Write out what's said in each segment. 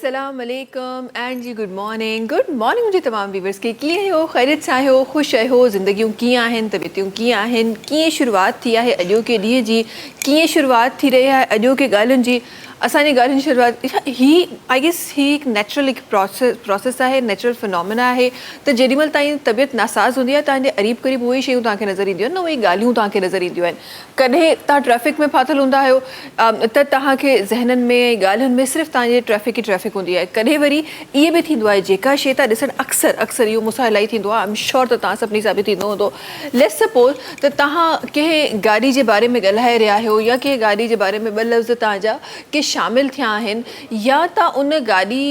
अस्सलाम वालेकुम and ji good morning मुंहिंजे तमाम व्यूवर्स के कीअं आहियो, ख़ैरियत सां आहियो, ख़ुशि आहियो, ज़िंदगियूं कीअं आहिनि, तबियतूं कीअं आहिनि, कीअं शुरूआत थी आहे अॼोके ॾींहं जी, कीअं शुरूआत थी रही आहे अॼोके ॻाल्हियुनि जी। असांजी ॻाल्हियुनि जी शुरूआत आई गेस ही हिकु नेचुरल हिकु प्रोसेस आहे, नेचुरल फिनोमिना आहे। त जेॾीमहिल तव्हांजी तबियत नासाज़ हूंदी आहे तव्हांजे क़रीब क़रीब उहे शयूं तव्हांखे नज़र ईंदियूं आहिनि न, उहे ॻाल्हियूं तव्हांखे नज़र ईंदियूं आहिनि। कॾहिं तव्हां ट्रैफ़िक में फाथल हूंदा आहियो त तव्हांखे ज़हननि में ॻाल्हियुनि में सिर्फ़ु तव्हांजे ट्रैफ़िक हूंदी आहे। कॾहिं वरी इहे बि थींदो आहे जेका शइ था ॾिसणु अक्सर इहो मूंसां इलाही थींदो आहे, आई एम श्योर त तव्हां सभिनी सां बि थींदो हूंदो। लेट्स सपोज़ त तव्हां कंहिं गाॾी जे बारे में ॻाल्हाए रहिया आहियो या कंहिं गाॾी जे बारे में ॿ लफ़्ज़ तव्हांजा के शामिलु थिया आहिनि या तव्हां उन गाॾी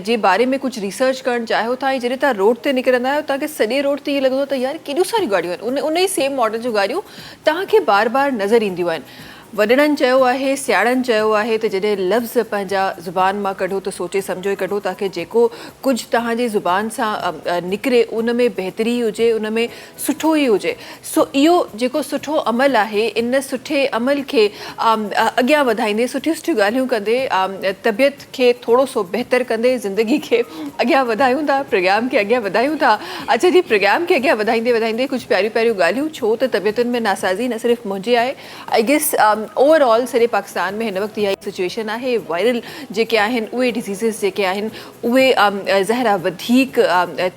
जे बारे में कुझु रिसर्च करणु चाहियो था ऐं जॾहिं तव्हां रोड ते निकिरंदा आहियो तव्हांखे सॼे रोड ते ईअं लॻंदो त यार केॾियूं सारियूं गाॾियूं आहिनि, उन ई सेम मॉडल जूं गाॾियूं तव्हांखे बार बार नज़र ईंदियूं आहिनि। वॾड़नि चयो आहे, सियाणनि चयो आहे त जॾहिं लफ़्ज़ पंहिंजा ज़ुबान मां कढो त सोचे सम्झो ई कढो, ताकी जेको कुझु तव्हांजी ज़ुबान सां निकिरे उन में बहितरी हुजे, उन में सुठो ई हुजे। सो इहो जेको सुठो अमल आहे, इन सुठे अमल खे अॻियां वधाईंदे, सुठियूं सुठियूं ॻाल्हियूं कंदे, तबियत खे थोरो सो बहितर कंदे ज़िंदगी खे अॻियां वधायूं था, प्रोग्राम खे अॻियां वधायूं था। अच्छा जी, प्रोग्राम खे अॻियां वधाईंदे कुझु प्यारियूं ॻाल्हियूं, छो त तबियतुनि में नासाज़ी न सिर्फ़ु मुंहिंजी आहे, आई गेस ओवरऑल सॼे पाकिस्तान में हिन वक़्तु इहा सिचुएशन आहे। वायरल जेके आहिनि उहे डिज़ीज़िस जेके आहिनि उहे ज़हरा वधीक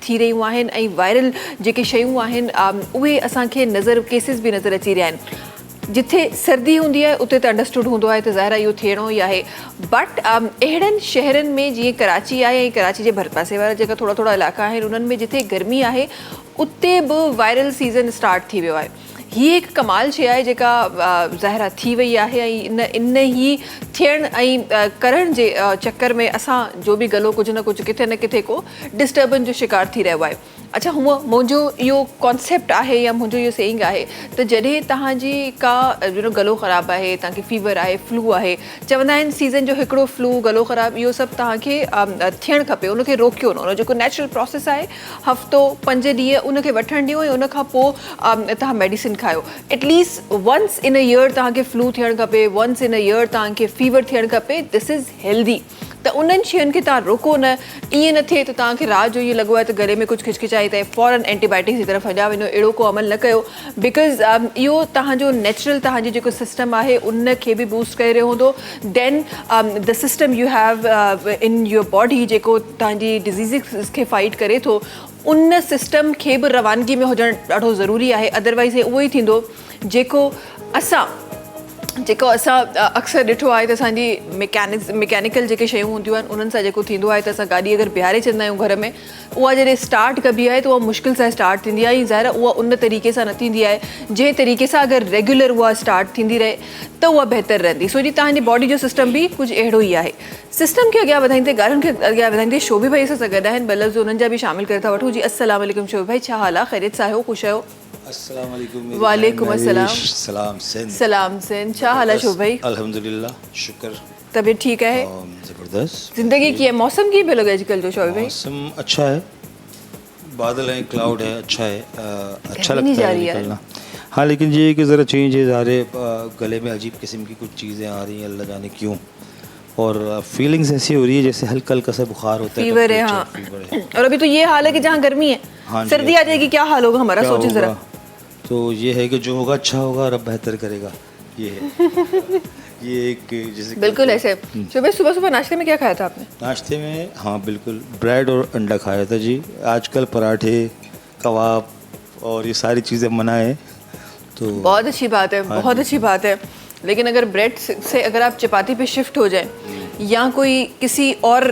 थी रहियूं आहिनि ऐं वायरल जेके शयूं आहिनि उहे असांखे केसिस बि नज़र अची रहिया आहिनि। जिथे सर्दी हूंदी आहे उते त अंडरस्टूड हूंदो आहे त ज़ाहिर इहो थियणो ई आहे, बट अहिड़नि शहरनि में जीअं कराची आहे ऐं कराची जे भरपासे वारा जेका थोरा इलाइक़ा आहिनि उन्हनि में जिथे गर्मी आहे उते बि वायरल सीज़न स्टार्ट थी वियो आहे। हीअ हिकु कमाल शइ आहे जेका ज़ाहिरा थी वई आहे ऐं इन ई थियण ऐं करण जे चक्कर में असां जो बि गलो कुझु न कुझु किथे न किथे को डिस्टर्बेंस जो शिकार थी रहियो आहे। अच्छा, हूअं मुंहिंजो इहो कॉन्सेप्ट आहे या मुंहिंजो इहो सेइंग आहे त जॾहिं तव्हांजी का गलो ख़राबु आहे, तव्हांखे फीवर आहे, फ्लू आहे, चवंदा आहिनि सीज़न जो हिकिड़ो फ्लू, गलो ख़राबु, इहो सभु तव्हांखे थियणु खपे, उनखे रोकियो न, उन जेको नेचुरल प्रोसेस आहे हफ़्तो 5 ॾींहं उनखे वठणु ॾियो ऐं उनखां पोइ तव्हां मेडिसिन खायो। At least once in a year तव्हांखे फ्लू थियणु खपे, वंस इन अ ईयर तव्हांखे फीवर थियणु खपे। This is healthy. त उन्हनि शयुनि खे तव्हां रोको न, ईअं न थिए त तव्हांखे राति जो ईअं लॻो आहे त गले में कुझु खिचखिचाई त फ़ौरन एंटीबायोटिक्स जी तरफ़ हलिया वञो, अहिड़ो को अमल न कयो, बिकॉज़ इहो तव्हांजो नेचुरल तव्हांजी जेको सिस्टम आहे उन खे बि बूस्ट करे रहियो हूंदो। Then the system you have in your body जेको तव्हांजी डिज़ीज़ खे फाइट करे थो, उन सिस्टम खे बि रवानगी में हुजणु ॾाढो ज़रूरी आहे। अदरवाइज़ उहो ई थींदो जेको असां अक्सर ॾिठो आहे त असांजी मैकेनिकल जेके शयूं हूंदियूं आहिनि उन्हनि सां जेको थींदो आहे त असां गाॾी अगरि बीहारे छॾींदा आहियूं घर में, उहा जॾहिं स्टार्ट कबी आहे त उहा मुश्किल सां स्टार्ट थींदी आहे ऐं ज़ाहिर उहा उन तरीक़े सां न थींदी आहे जंहिं तरीक़े सां अगरि रेगुलर उहा स्टार्ट थींदी रहे त उहा बहितर रहंदी। सो जी तव्हांजी बॉडी जो सिस्टम बि कुझु अहिड़ो ई आहे। सिस्टम खे अॻियां वधाईंदे, ॻाल्हियुनि खे अॻियां वधाईंदे, शोभी भाई सां गॾु आहिनि, ॿ लफ़्ज़ उन्हनि जा बि शामिलु करे था वठूं। जी अस्सलाम वालेकुम शोभी भाई, छा हाल आहे, ख़ैरियत सां आहियो, ख़ुशि आहियो? अस्सलाम वालेकुम। वालेकुम अस्सलाम। सलाम सिंध, छा हाल आहे शोभ भाई? अल्हम्दुलिल्लाह, शुक्र। तबीयत ठीक है? ज़बरदस्त। जिंदगी की है, मौसम की भी लगे आजकल जो शोभ भाई? मौसम अच्छा है, बादल है, क्लाउड है, अच्छा है, अच्छा लगता है निकलना। हाँ, लेकिन ये कि ज़रा चेंज है, ज़ाहिर गले में अजीब किस्म की कुछ चीज़ें आ रही हैं, अल्लाह जाने क्यों, और फीलिंग्स ऐसी हो रही है जैसे हल्का हल्का सा बुखार होता है, फीवर है। हाँ, और अभी तो ये हाल है कि जहाँ गर्मी है, सर्दी आ जाएगी, क्या हाल होगा हमारा, सोचें जरा। तो ये है कि जो होगा अच्छा होगा, रब बेहतर करेगा, ये है। ये एक जैसे बिल्कुल ऐसे। सुबह सुबह नाश्ते में क्या खाया था आपने? नाश्ते में हाँ बिल्कुल ब्रेड और अंडा खाया था जी। आजकल पराठे, कबाब और ये सारी चीज़ें मना है, तो बहुत अच्छी बात है, बहुत अच्छी बात है। लेकिन अगर ब्रेड से अगर आप चपाती पे शिफ्ट हो जाए या कोई किसी और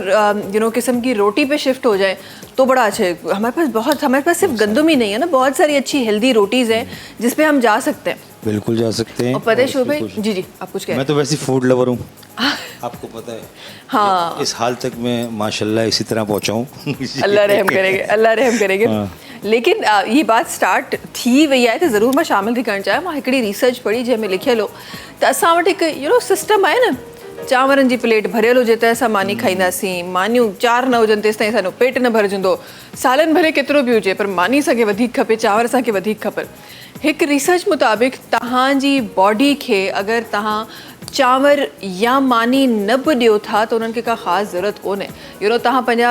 किस्म की रोटी पे शिफ्ट हो जाए तो बड़ा अच्छा है। हमारे पास सिर्फ गंदम ही नहीं है ना, बहुत सारी अच्छी हेल्दी रोटीज़ हैं जिस पे हम जा सकते हैं। बिल्कुल जा सकते हैं। और पता है शोभ भाई, जी आप कुछ कह? मैं तो वैसे फूड लवर हूँ, आपको पता है। हाँ, इस हाल तक मैं माशाल्लाह इसी तरह पहुँचा हूँ। अल्लाह रहम करेंगे, अल्लाह रहम करेंगे। लेकिन ये बात स्टार्ट थी वही है तो ज़रूर मैं शामिल थी करणु चाहियां। मां हिकिड़ी रिसर्च पढ़ी जंहिंमें लिखियल हो त असां वटि हिकु सिस्टम आहे न, चांवरनि जी प्लेट भरियल हुजे त असां मानी खाईंदासीं, मानियूं 4 न हुजनि तेसि ताईं असांजो पेट न भरिजंदो, सालन भले केतिरो बि हुजे पर मानी असांखे वधीक खपे, चांवर असांखे वधीक खपनि। हिकु रिसर्च मुताबिक़ तव्हांजी बॉडी खे अगरि तव्हां चांवर या मानी न बि ॾियो था त उन्हनि खे का ख़ासि ज़रूरत कोन्हे। तव्हां पंहिंजा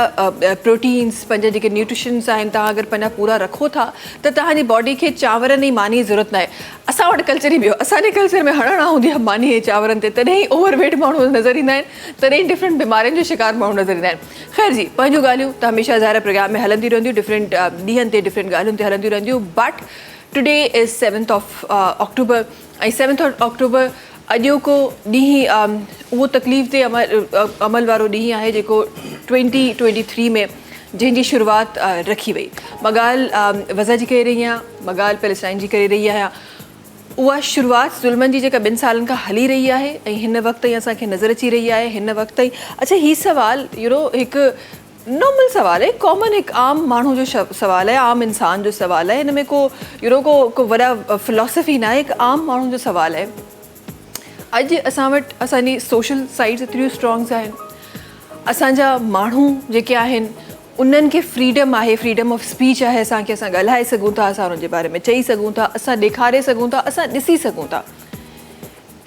प्रोटीन्स, पंहिंजा जेके न्यूट्रिशन्स आहिनि, तव्हां अगरि पंहिंजा पूरा रखो था त तव्हांजी बॉडी खे चांवरनि ऐं मानी जी ज़रूरत न आहे। असां वटि कल्चर ई ॿियो, असांजे कल्चर में हणणा हूंदी आहे मानी ऐं चांवरनि ते, तॾहिं ई ओवरवेट माण्हू नज़र ईंदा आहिनि, तॾहिं ई डिफरेंट बीमारियुनि जो शिकार माण्हू नज़र ईंदा आहिनि। ख़ैर जी, पंहिंजूं ॻाल्हियूं त हमेशह ज़ाहिर प्रोग्राम में हलंदियूं रहंदियूं, डिफरेंट ॾींहंनि ते डिफरेंट ॻाल्हियुनि ते हलंदियूं रहंदियूं। But today is 7th of October ऐं 7th of October अॼोको ॾींहुं उहो तकलीफ़ ते अमल वारो ॾींहुं आहे जेको 2023 में जंहिंजी शुरूआति रखी वई। मां ॻाल्हि वज़ा जी करे रही आहियां, मां ॻाल्हि पैलेस्टाइन जी करे रही आहियां। उहा शुरूआति ज़ुल्मनि जी जेका 2 सालनि खां हली रही आहे ऐं हिन वक़्त ताईं असांखे नज़र अची रही आहे। हिन वक़्त ताईं अच्छा हीउ सुवालु हिकु नॉर्मल सवाल है, कॉमन एक आम माण्हू जो सवाल है, आम इंसान जो सवाल है। इनमें को वॾा फिलोसफी ना है, एक आम माण्हू जो सवाल है। अॼु असां वटि असांजी सोशल साइट्स एतिरियूं स्ट्रॉन्ग्स आहिनि, असांजा माण्हू जेके आहिनि उन्हनि खे फ्रीडम आहे, फ्रीडम ऑफ स्पीच आहे, असां ॻाल्हाए सघूं था, असां उन्हनि जे बारे में चई सघूं था, असां ॾेखारे सघूं था, असां ॾिसी सघूं था।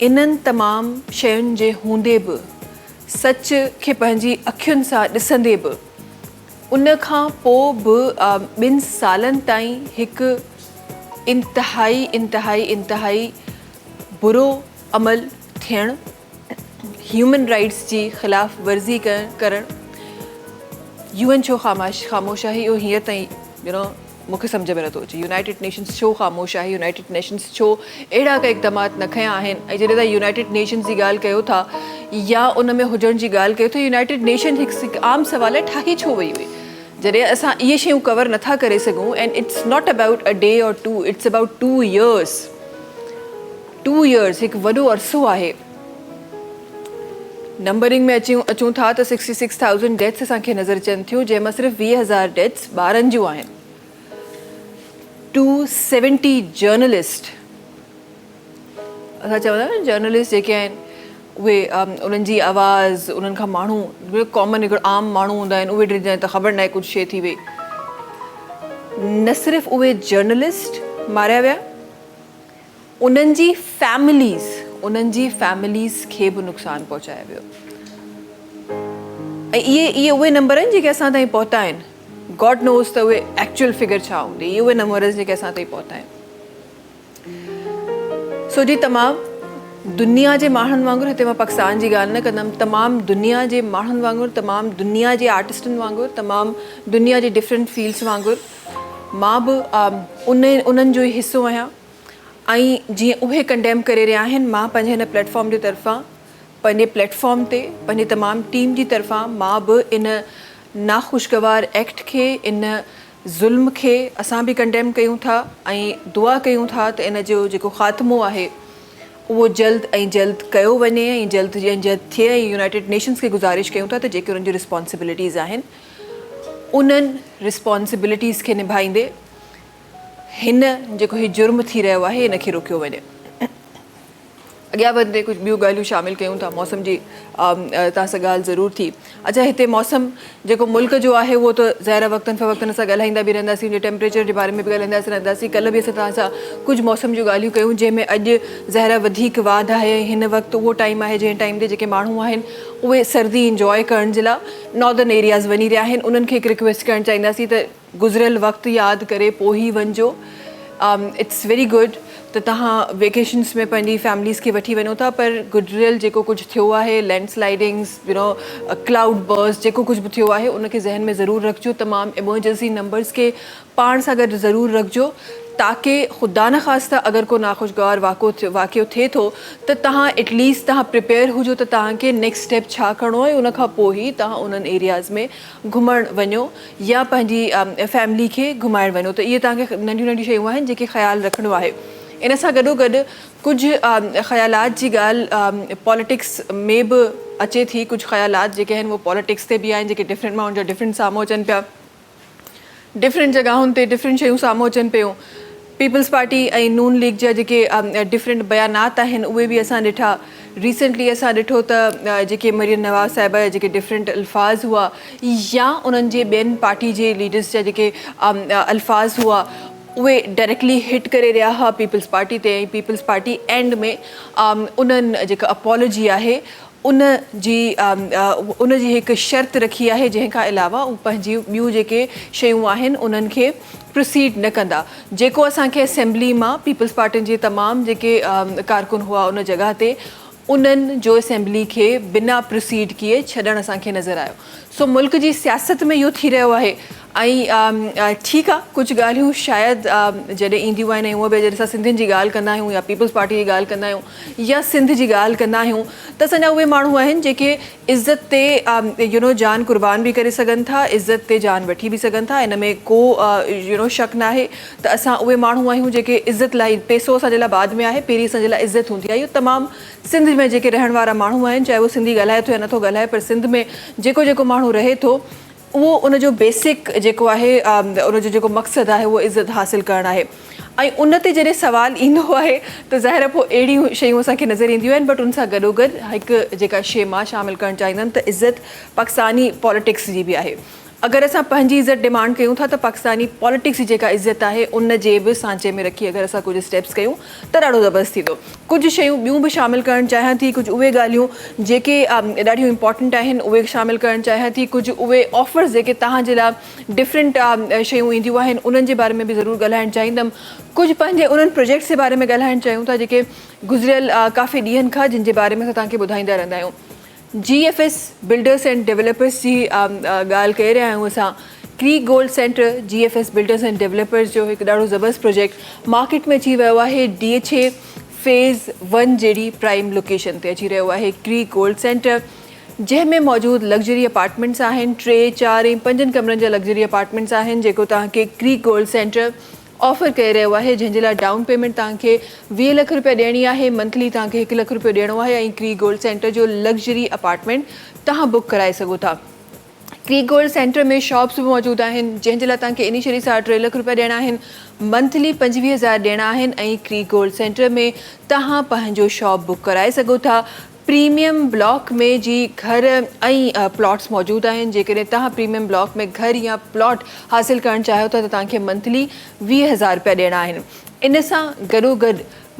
इन्हनि तमामु शयुनि जे हूंदे बि, सच खे पंहिंजी अखियुनि सां ॾिसंदे बि, उन खां पोइ बि 2 सालनि ताईं हिकु इंतिहाई बुरो अमल थियणु, ह्यूमन राइट्स जी ख़िलाफ़ वर्ज़ी करणु, UN छो ख़ामोश आहे, इहो हींअर ताईं मूंखे सम्झ में नथो अचे। यूनाइटेड नेशंस छो ख़ामोश आहे, यूनाइटेड नेशंस छो अहिड़ा का इक़दामात न खयां आहिनि। ऐं जॾहिं तव्हां यूनाइटेड नेशंस जी ॻाल्हि कयो था या उन में हुजण जी ॻाल्हि कयो था, यूनाइटेड नेशन हिकु आम सवाल आहे, ठाही छो वई हुई? जॾहिं असां इहे शयूं कवर नथा करे सघूं, and it's not about a day और 2, इट्स अबाउट 2 years। 2 years हिकु वॾो अरसो आहे। नंबरिंग में अचूं था त 66,000 डेथ्स असांखे नज़र अचनि थियूं, जंहिंमां सिर्फ़ु 20,000 डेथ्स ॿारनि जूं आहिनि। 270 जर्नलिस्ट, असां चवंदा आहियूं जर्नलिस्ट जेके आहिनि उहे उन्हनि जी आवाज़, उन्हनि खां माण्हू कॉमन हिकिड़ो आम माण्हू हूंदा आहिनि, उहे ॾिसंदा आहिनि त ख़बर न आहे कुझु शइ थी वई। न सिर्फ़ु उहे जर्नलिस्ट मारिया विया, उन्हनि जी फैमिलीज़ खे बि नुक़सानु पहुचायो वियो। ऐं इहे उहे नंबर आहिनि जेके असां ताईं पहुता आहिनि। गॉड नोज़ त उहे एक्चुअल फिगर छा हूंदी, इहे उहे नंबर आहिनि जेके असां ताईं पहुता आहिनि। सो जी तमामु दुनिया जे माण्हुनि वांगुरु, हिते मां पाकिस्तान जी ॻाल्हि न कंदमि, तमामु दुनिया जे माण्हुनि वांगुरु, तमामु दुनिया जे आर्टिस्टनि वांगुरु, तमामु दुनिया जे डिफरेंट फील्ड्स वांगुरु मां बि उन्हनि जो ई हिसो आहियां। ऐं जीअं उहे कंडेम करे रहिया आहिनि, मां पंहिंजे हिन प्लेटफॉर्म जे तरफ़ां, पंहिंजे प्लेटफॉर्म ते पंहिंजे तमामु टीम जी तरफ़ां मां बि इन नाख़ुशगवार एक्ट खे, इन ज़ुल्म खे असां बि कंडेम कयूं था ऐं दुआ कयूं था त इन जो जेको ख़ात्मो आहे उहो जल्द ऐं जल्द कयो वञे ऐं जल्द थिए। ऐं यूनाइटेड नेशंस खे गुज़ारिश कयूं था त जेके उन्हनि जी रिस्पॉन्सिबिलिटीज़ आहिनि, उन्हनि रिस्पॉन्सिबिलिटीज़ खे निभाईंदे हिन जेको हीउ जुर्म थी रहियो आहे इनखे रोकियो वञे। अॻियां वधंदे कुझु ॿियूं ॻाल्हियूं शामिलु कयूं था। मौसम जी तव्हां सां ॻाल्हि ज़रूरु थी। अच्छा, हिते मौसम जेको मुल्क जो आहे उहो त ज़ाहिर वक़्तनि फ़वक़्तनि असां ॻाल्हाईंदा बि रहंदासीं, उनजे टेम्परेचर जे बारे में बि ॻाल्हाईंदासीं रहंदासीं। कल्ह बि असां तव्हां सां कुझु मौसम जूं ॻाल्हियूं कयूं, जंहिंमें अॼु ज़ाहिर वधीक वाध आहे। हिन वक़्तु उहो टाइम आहे जंहिं टाइम ते जेके माण्हू आहिनि उहे सर्दी इंजॉय करण जे लाइ नॉर्दर्न एरियाज़ वञी रहिया आहिनि। उन्हनि खे हिकु रिक्वेस्ट करणु चाहींदासीं त गुज़िरियल वक़्तु यादि करे पोइ ई वञिजो। इट्स वेरी गुड त तव्हां वेकेशन्स में पंहिंजी फैमिलीज़ खे वठी वञो था, पर गुज़िरियल जेको कुझु थियो आहे, लैंडस्लाइडिंग्स, क्लाउड बर्स्ट, जेको कुझु बि थियो आहे उनखे ज़हन में ज़रूरु रखिजो। तमामु एमरजेंसी नंबर्स खे पाण सां गॾु ज़रूरु रखिजो, ताकी ख़ुदा न ख़ास्ता अगरि को नाख़ुशगवार वाक़ियो थिए थो त तव्हां एटलीस्ट तव्हां प्रिपेयर हुजो त तव्हांखे नेक्स्ट स्टेप छा खणणो आहे। उनखां पोइ ई तव्हां उन्हनि एरियाज़ में घुमणु वञो या पंहिंजी फैमिली खे घुमाइणु वञो। त इहे तव्हांखे नंढियूं नंढियूं शयूं आहिनि जेके ख़्यालु रखिणो आहे। इन सां गॾोगॾु कुझु ख़्यालात जी ॻाल्हि पॉलिटिक्स में बि अचे थी। कुझु ख़्यालात जेके आहिनि उहे पॉलिटिक्स ते बि आहिनि, जेके डिफरेंट माण्हुनि जा डिफरेंट साम्हूं अचनि पिया, डिफरेंट जॻहुनि ते डिफरेंट शयूं साम्हूं अचनि पियूं। पीपल्स पार्टी ऐं नून लीग जा जेके डिफरेंट बयानात आहिनि उहे बि असां ॾिठा। रिसेंटली असां ॾिठो त जेके मरियम नवाज़ साहिबा जा जेके डिफरेंट अल्फाज़ हुआ या उन्हनि जे ॿियनि पार्टी जे लीडर्स जा जेके अल्फाज़ हुआ उहे डायरेक्टली हिट करे रहिया हुआ पीपल्स पार्टी ते। ऐं पीपल्स पार्टी एंड में उन्हनि जेका अपॉलोजी आहे उन जी हिकु शर्त रखी आहे जंहिंखां अलावा उहे पंहिंजी ॿियूं जेके शयूं आहिनि उन्हनि खे प्रोसीड न कंदा। जेको असांखे असेंबली मां पीपल्स पार्टी जे तमामु जेके कारकुन हुआ उन जॻह ते उन्हनि जो असेंबली खे बिना प्रोसीड किए छॾणु असांखे नज़र आयो। सो मुल्क जी सियासत में इहो थी रहियो आहे। ऐं ठीकु आहे, कुझु ॻाल्हियूं शायदि जॾहिं ईंदियूं आहिनि ऐं उहा बि जॾहिं असां सिंधियुनि जी ॻाल्हि कंदा आहियूं या पीपल्स पार्टी जी ॻाल्हि कंदा आहियूं या सिंध जी ॻाल्हि कंदा आहियूं त असांजा उहे माण्हू आहिनि जेके इज़त ते जान कुर्बान बि करे सघनि था, इज़त ते जान वठी बि सघनि था। इन में को शक न आहे त असां उहे माण्हू आहियूं जेके इज़त लाइ, पैसो असांजे लाइ बाद में आहे, पहिरीं असांजे लाइ इज़त हूंदी आहे। इहो तमामु सिंध में जेके रहण वारा माण्हू आहिनि, चाहे उहो सिंधी ॻाल्हाए थो या नथो ॻाल्हाए, पर सिंध में जेको माण्हू रहे थो उहो उनजो बेसिक जेको आहे उनजो जेको मक़सदु आहे उहो इज़त हासिलु करणु आहे। ऐं उन ते जॾहिं सुवालु ईंदो आहे त ज़ाहिर आहे पोइ अहिड़ियूं शयूं असांखे नज़र ईंदियूं आहिनि। बट उन सां गॾोगॾु हिकु जेका शइ मां शामिलु करणु चाहींदमि त इज़त पाकिस्तानी पॉलिटिक्स जी बि आहे। अगरि असां पंहिंजी इज़त डिमांड कयूं था त पाकिस्तानी पॉलिटिक्स जी जेका इज़त आहे उन जे बि सांचे में रखी अगरि असां कुझु स्टेप्स कयूं त ॾाढो ज़बरदस्त थींदो। कुझु शयूं ॿियूं बि शामिलु करणु चाहियां थी, कुझु उहे ॻाल्हियूं जेके ॾाढियूं इंपॉर्टेंट आहिनि उहे शामिलु करणु चाहियां थी। कुझु उहे ऑफर्स जेके तव्हांजे लाइ डिफरेंट शयूं ईंदियूं आहिनि उन्हनि जे बारे में बि ज़रूरु ॻाल्हाइणु चाहींदमि। कुझु पंहिंजे उन्हनि प्रोजेक्ट्स जे बारे में ॻाल्हाइणु चाहियूं था जेके गुज़िरियल काफ़ी ॾींहंनि खां जिन जे बारे में असां तव्हांखे ॿुधाईंदा रहंदा आहियूं। GFS बिल्डर्स एंड डेवलपर्स जी ॻाल्हि करे रहिया आहियूं असां। Creek gold centre GFS builders and developers जो हिकु ॾाढो ज़बरदस्त प्रोजेक्ट मार्केट में अची वियो आहे। DHA फेज़ 1 जहिड़ी प्राइम लोकेशन ते अची रहियो आहे क्रीक गोल्ड सेंटर, जंहिंमें मौजूदु लग्जरी अपार्टमेंट्स आहिनि। 3, 4 ऐं 5 कमरनि जा लग्जरी अपार्टमेंट्स आहिनि जेको तव्हांखे क्रीक गोल्ड सेंटर ऑफर करे रहियो आहे, जंहिंजे लाइ डाउन पेमेंट तव्हांखे 20 लख रुपया ॾियणी आहे, मंथली तव्हांखे 1 लख रुपयो ॾियणो आहे। ऐं क्रीक गोल्ड सेंटर जो लग्जरी अपार्टमेंट तव्हां बुक कराए सघो था। क्रीक गोल्ड सेंटर में शॉप्स बि मौजूदु आहिनि जंहिंजे लाइ तव्हांखे इनिशियली 3.5 लख रुपया ॾियणा आहिनि, मंथली 25,000 ॾियणा आहिनि। ऐं क्रीक गोल्ड सेंटर में तव्हां पंहिंजो शॉप बुक कराए सघो था। प्रीमियम ब्लॉक में जी घर ऐं प्लॉट्स मौजूदु आहिनि। जेकॾहिं तव्हां प्रीमियम ब्लॉक में घर या प्लॉट हासिलु करणु चाहियो था त तव्हांखे मंथली 20,000 रुपया ॾियणा आहिनि। इन सां गॾोगॾु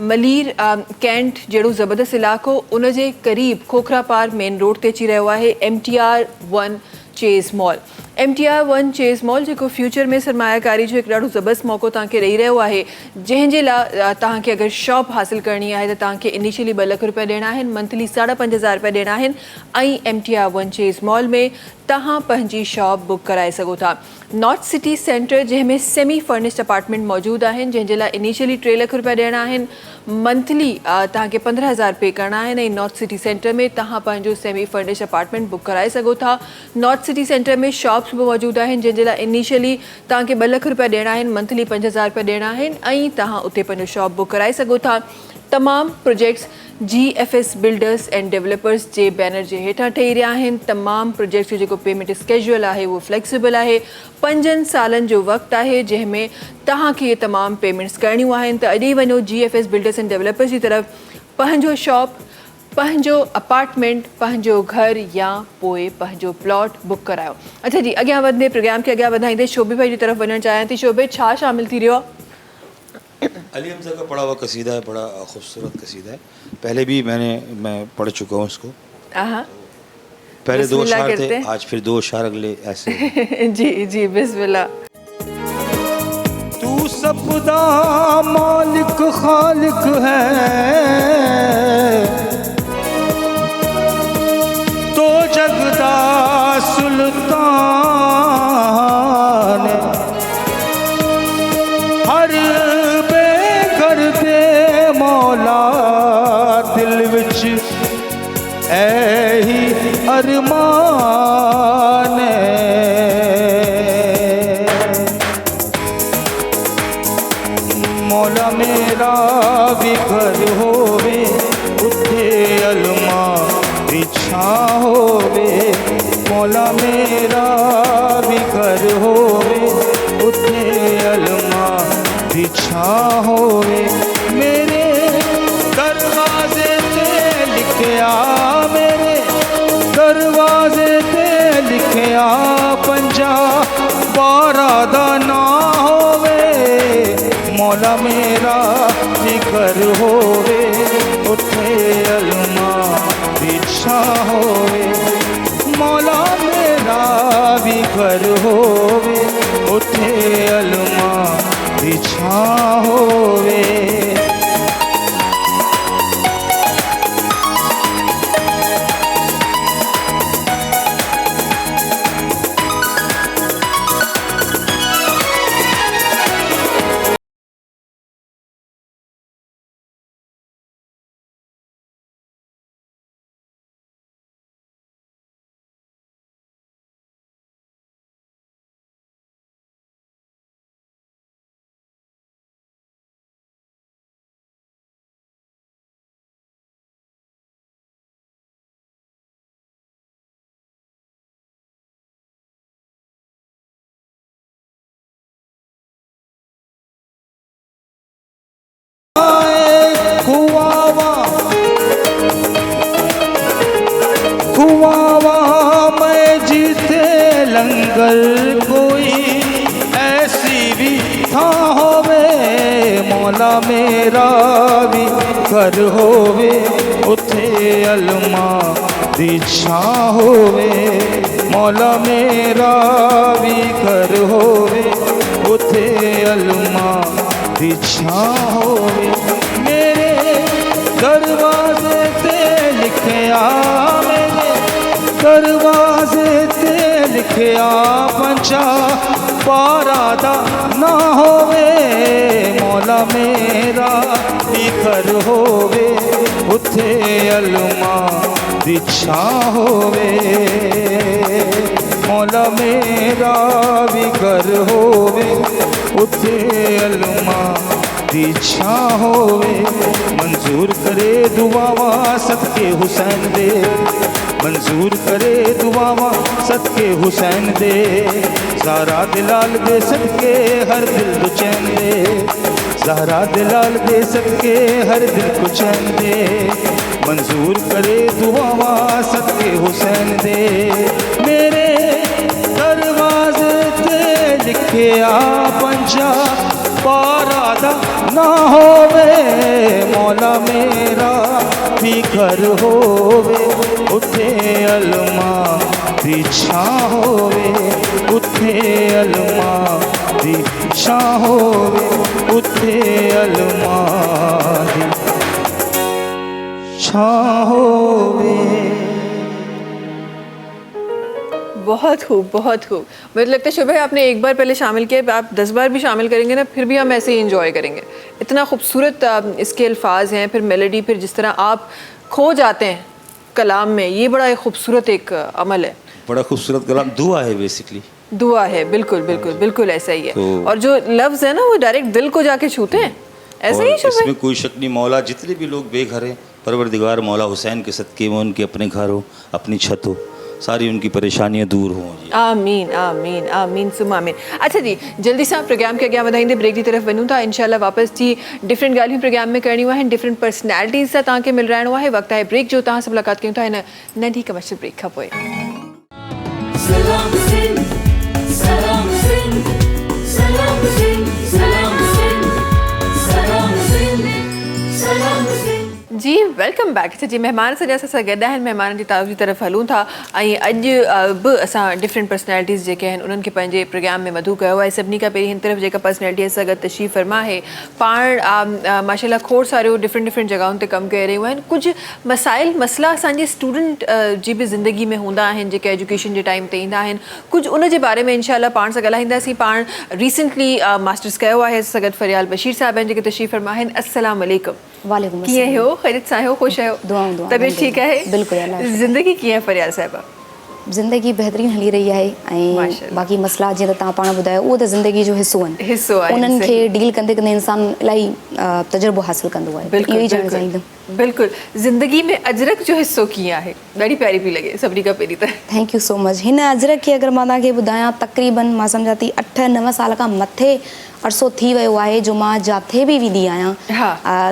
मलीर कैंट जहिड़ो ज़बरदस्त इलाइक़ो उन जे क़रीब खोखरा पार मेन रोड ते अची रहियो आहे MTR 1 Chase mall. MTR 1 Chase mall जेको फ्यूचर में सरमायाकारी जो हिकु ॾाढो ज़बरदस्त मौक़ो तव्हांखे ॾेई रहियो आहे, जंहिंजे लाइ तव्हांखे अगरि शॉप हासिलु करणी आहे त तव्हांखे इनिशियली 2 लख रुपया ॾियणा आहिनि, मंथली 5,500 रुपया ॾियणा आहिनि। ऐं MTR 1 चेज़ मॉल में तव्हां पंहिंजी शॉप बुक कराए सघो था। नॉर्थ सिटी सेंटर जंहिंमें सेमी फर्निश्ड अपार्टमेंट मौजूदु आहिनि, जंहिंजे लाइ इनिशियली 3 लख रुपया ॾियणा आहिनि, मंथली तव्हांखे 15,000 पे करणा आहिनि। ऐं नॉर्थ सिटी सेंटर में तव्हां पंहिंजो सेमी फर्निश्ड अपार्टमेंट बुक कराए सघो था। नॉर्थ सिटी सेंटर में शॉप्स बि मौजूदु आहिनि जंहिंजे लाइ इनिशियली तव्हांखे 2 लख रुपया ॾियणा आहिनि, मंथली 5,000 रुपया ॾियणा आहिनि। ऐं तव्हां उते पंहिंजो शॉप बुक कराए सघो था। तमामु projects GFS builders and developers जे बैनर जे हेठां ठही रहिया आहिनि। तमामु प्रोजेक्ट्स जो जेको पेमेंट स्केड्यूल आहे उहो फ्लेक्सिबल आहे। 5 सालनि जो वक़्तु आहे जंहिंमें तव्हांखे तमामु पेमेंट्स करणियूं आहिनि। त अॼु ई वञो GFS बिल्डर्स एंड डेवलपर्स जी तरफ़, पंहिंजो शॉप, पंहिंजो अपार्टमेंट, पंहिंजो घर या पोइ पंहिंजो प्लॉट बुक करायो। अच्छा जी, अॻियां वधंदे प्रोग्राम खे अॻियां वधाईंदे शोभित भाई जी तरफ़ वञणु चाहियां थी। शोभित, छा शामिलु थी रहियो आहे? अली हमज़ा का पढ़ा हुआ कसीदा है, बड़ा खूबसूरत कसीदा है। पहले भी मैं पढ़ चुका हूँ उसको। पहले 2 अशआर थे, आज फिर 2 अशआर अगले ऐसे। जी जी, बिस्मिल्लाह। तू सबदा मालिक खालिक है, तो जगदा सुल्तान, हर मौला दिल विच ऐही अरमान, मौला मेरा भी घर होवे उथे अलमा बिछा होवे, मौला मेरा भी घर होवे उथे अलमा दी छां होवे मेरे दरवाजे ते लिखिया मेरे दरवाजे ते लिखिया 50-12 दा ना होवे मौला मेरा जिक्र होवे उथे अलमा दी छां होवे मौला मेरा भी घर होवे उथे अलमा दी छां होवे लंगर कोई ऐसी भी था होवे मौला मेरा भी घर होवे उथे अलमा दी छां होवे मौला मेरा भी घर होवे उथे अलमा दी छां होवे मेरे दरवाजे ते लिखिया मेरे दरवाजे ते लिखिया 50-12 दा ना होवे मौला मेरा भी घर होवे उथे अलमा दी छां होवे मौला मेरा भी घर होवे उथे अलमा दी छां होवे मंजूर करे दुआवा सदके हुसैन दे मंजूर करे दुआवा सदके हुसैन दे ज़हरा दिलाल दे सदके हर दिल को चैन दे ज़हरा दिलाल दे सदके हर दिल को चैन दे मंजूर करे दुआवा सदके हुसैन दे मेरे दरवाजे ते लिखिया 50-12 दा ना होवे मौला मेरा भी घर होवे उथे अलमा दी छां होवे उथे अलमा दी छां होवे उथे अलमा दी छां होवे। बहुत खूब बहुत खूब। मुझे लगता है शुभ है आपने एक बार पहले शामिल किया, आप 10 बार भी शामिल करेंगे ना फिर भी हम ऐसे ही इंजॉय करेंगे। इतना खूबसूरत इसके अल्फाज हैं, फिर मेलोडी, फिर जिस तरह आप खो जाते हैं कलाम में, ये बड़ा एक खूबसूरत एक अमल है। बड़ा खूबसूरत कलाम दुआ है, बेसिकली दुआ है। बिल्कुल बिल्कुल बिल्कुल ऐसा ही है। और जो लफ्ज़ है ना वो डायरेक्ट दिल को जाके छूते हैं, ऐसे ही शुभ है। इसमें कोई शक नहीं, मौला जितने भी लोग बेघर हैं, परवरदिगार मौला हुसैन के सदके में उनके अपने घर हो, अपनी छत हो, सारी उनकी परेशानियां दूर हों जी। आमीन आमीन आमीन सुम आमीन। अच्छा जी, जल्दी से प्रोग्राम के अॻियां वधाईंदे ब्रेक की तरफ़ वञूं था। इंशाल्लाह वापस जी डिफरेंट ॻाल्हियूं प्रोग्राम में करणियूं आहिनि, डिफरेंट पर्सनैलिटीज़ सां तव्हांखे मिलराइणो आहे। वक़्तु आहे ब्रेक जो, तव्हां सां मुलाक़ात कयूं था हिन नंढी कमर्शियल ब्रेक खां पोइ। जी वेलकम बैक। अच्छा जी, महिमान सां असां गॾु आहिनि, महिमाननि जी तारीफ़ जी तरफ़ हलूं था। ऐं अॼु बि असां डिफरेंट पर्सनैलिटीज़ जेके आहिनि उन्हनि खे पंहिंजे प्रोग्राम में मधु कयो आहे। सभिनी खां पहिरीं हिन तरफ़ जेका पर्सनैलिटी असां गॾु तशरीफ़ फरमा आहे, पाण माशाल्लाह खोड़ सारियूं डिफरेंट जॻहियुनि ते कमु करे रहियूं आहिनि। कुझु मसाइल मसला असांजे स्टूडेंट जी बि ज़िंदगी में हूंदा आहिनि जेके एजुकेशन जे टाइम ते ईंदा आहिनि। कुझु उन जे बारे में इंशाल्लाह पाण सां ॻाल्हाईंदासीं। पाण रिसेंटली मास्टर्स कयो आहे। असां गॾु फरियाल बशीर साहिब आहिनि जेके तशरीफ़ फरमा आहिनि। अस्सलाम वालेकुम। वालेकुम कीअं आहियो? ख़ैरियत सां आहियो? ख़ुशि आहियो? दुआऊं तबियत ठीकु आहे? बिल्कुलु। ज़िंदगी कीअं आहे फरियाल साहिबा? ज़िंदगी बहितरीन हली रही आहे ऐं बाक़ी मसला जीअं त तव्हां पाण ॿुधायो उहो त ज़िंदगी जो हिसो आहिनि। उन्हनि खे डील कंदे कंदे इंसान इलाही तजुर्बो हासिल कंदो आहे। इहो ई ॼाणणु चाहींदुमि। बिल्कुल ज़िंदगी में अजरक जो हिस्सो कीअं आहे ॾाढी प्यारी पई लॻे सभिनी खां पहिरीं त थैंक यू सो मच। हिन अजरक खे अगरि मां तव्हांखे ॿुधायां तक़रीबन मां सम्झां थी 8-9 साल खां मथे अरसो थी वियो आहे जो मां जिथे बि वेंदी आहियां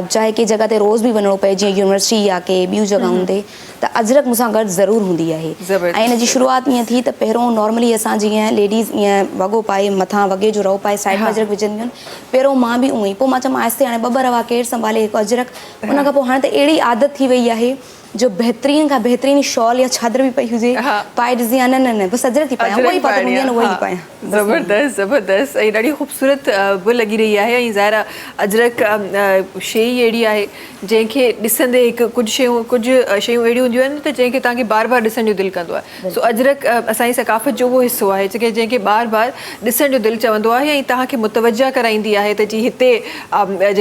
चाहे कंहिं जॻह ते रोज़ बि वञिणो पए जीअं यूनिवर्सिटी या के ॿियूं जॻहियुनि ते त अजरक मूंसां गॾु ज़रूरु हूंदी आहे। ऐं हिन जी शुरूआति ईअं थी त पहिरों नॉर्मली असां जीअं लेडीज़ ईअं वॻो पाए मथां वॻे जो रओ पाए साइड में अजरक विझंदियूं आहिनि पहिरों मां बि उअं ई पोइ मां चयो आहिस्ते हाणे ॿ रवा केरु संभाले हिकु अजरक उन खां पोइ हाणे त अहिड़ी आदत थी वई आहे जो बहितरीन खां बहितरीन शॉल या चादर बि पई हुजे पाए ॾिसंदी आहियां न बसि अजरक थी पायां उहो ई पातल हूंदी आहे उहो ई पायां ज़बरदस्त ज़बरदस्त ऐं ॾाढी ख़ूबसूरत बि लॻी रही आहे ऐं ज़ाहिर आहे अजरक शइ ई अहिड़ी आहे जंहिंखे ॾिसंदे हिकु कुझु शयूं अहिड़ियूं हूंदियूं आहिनि त जंहिंखे तव्हांखे बार बार ॾिसण जो दिलि कंदो आहे। सो अजरक असांजी सकाफ़त जो उहो हिसो आहे जंहिंखे बार बार ॾिसण जो दिलि चवंदो आहे ऐं तव्हांखे मुतवजा कराईंदी आहे त जी हिते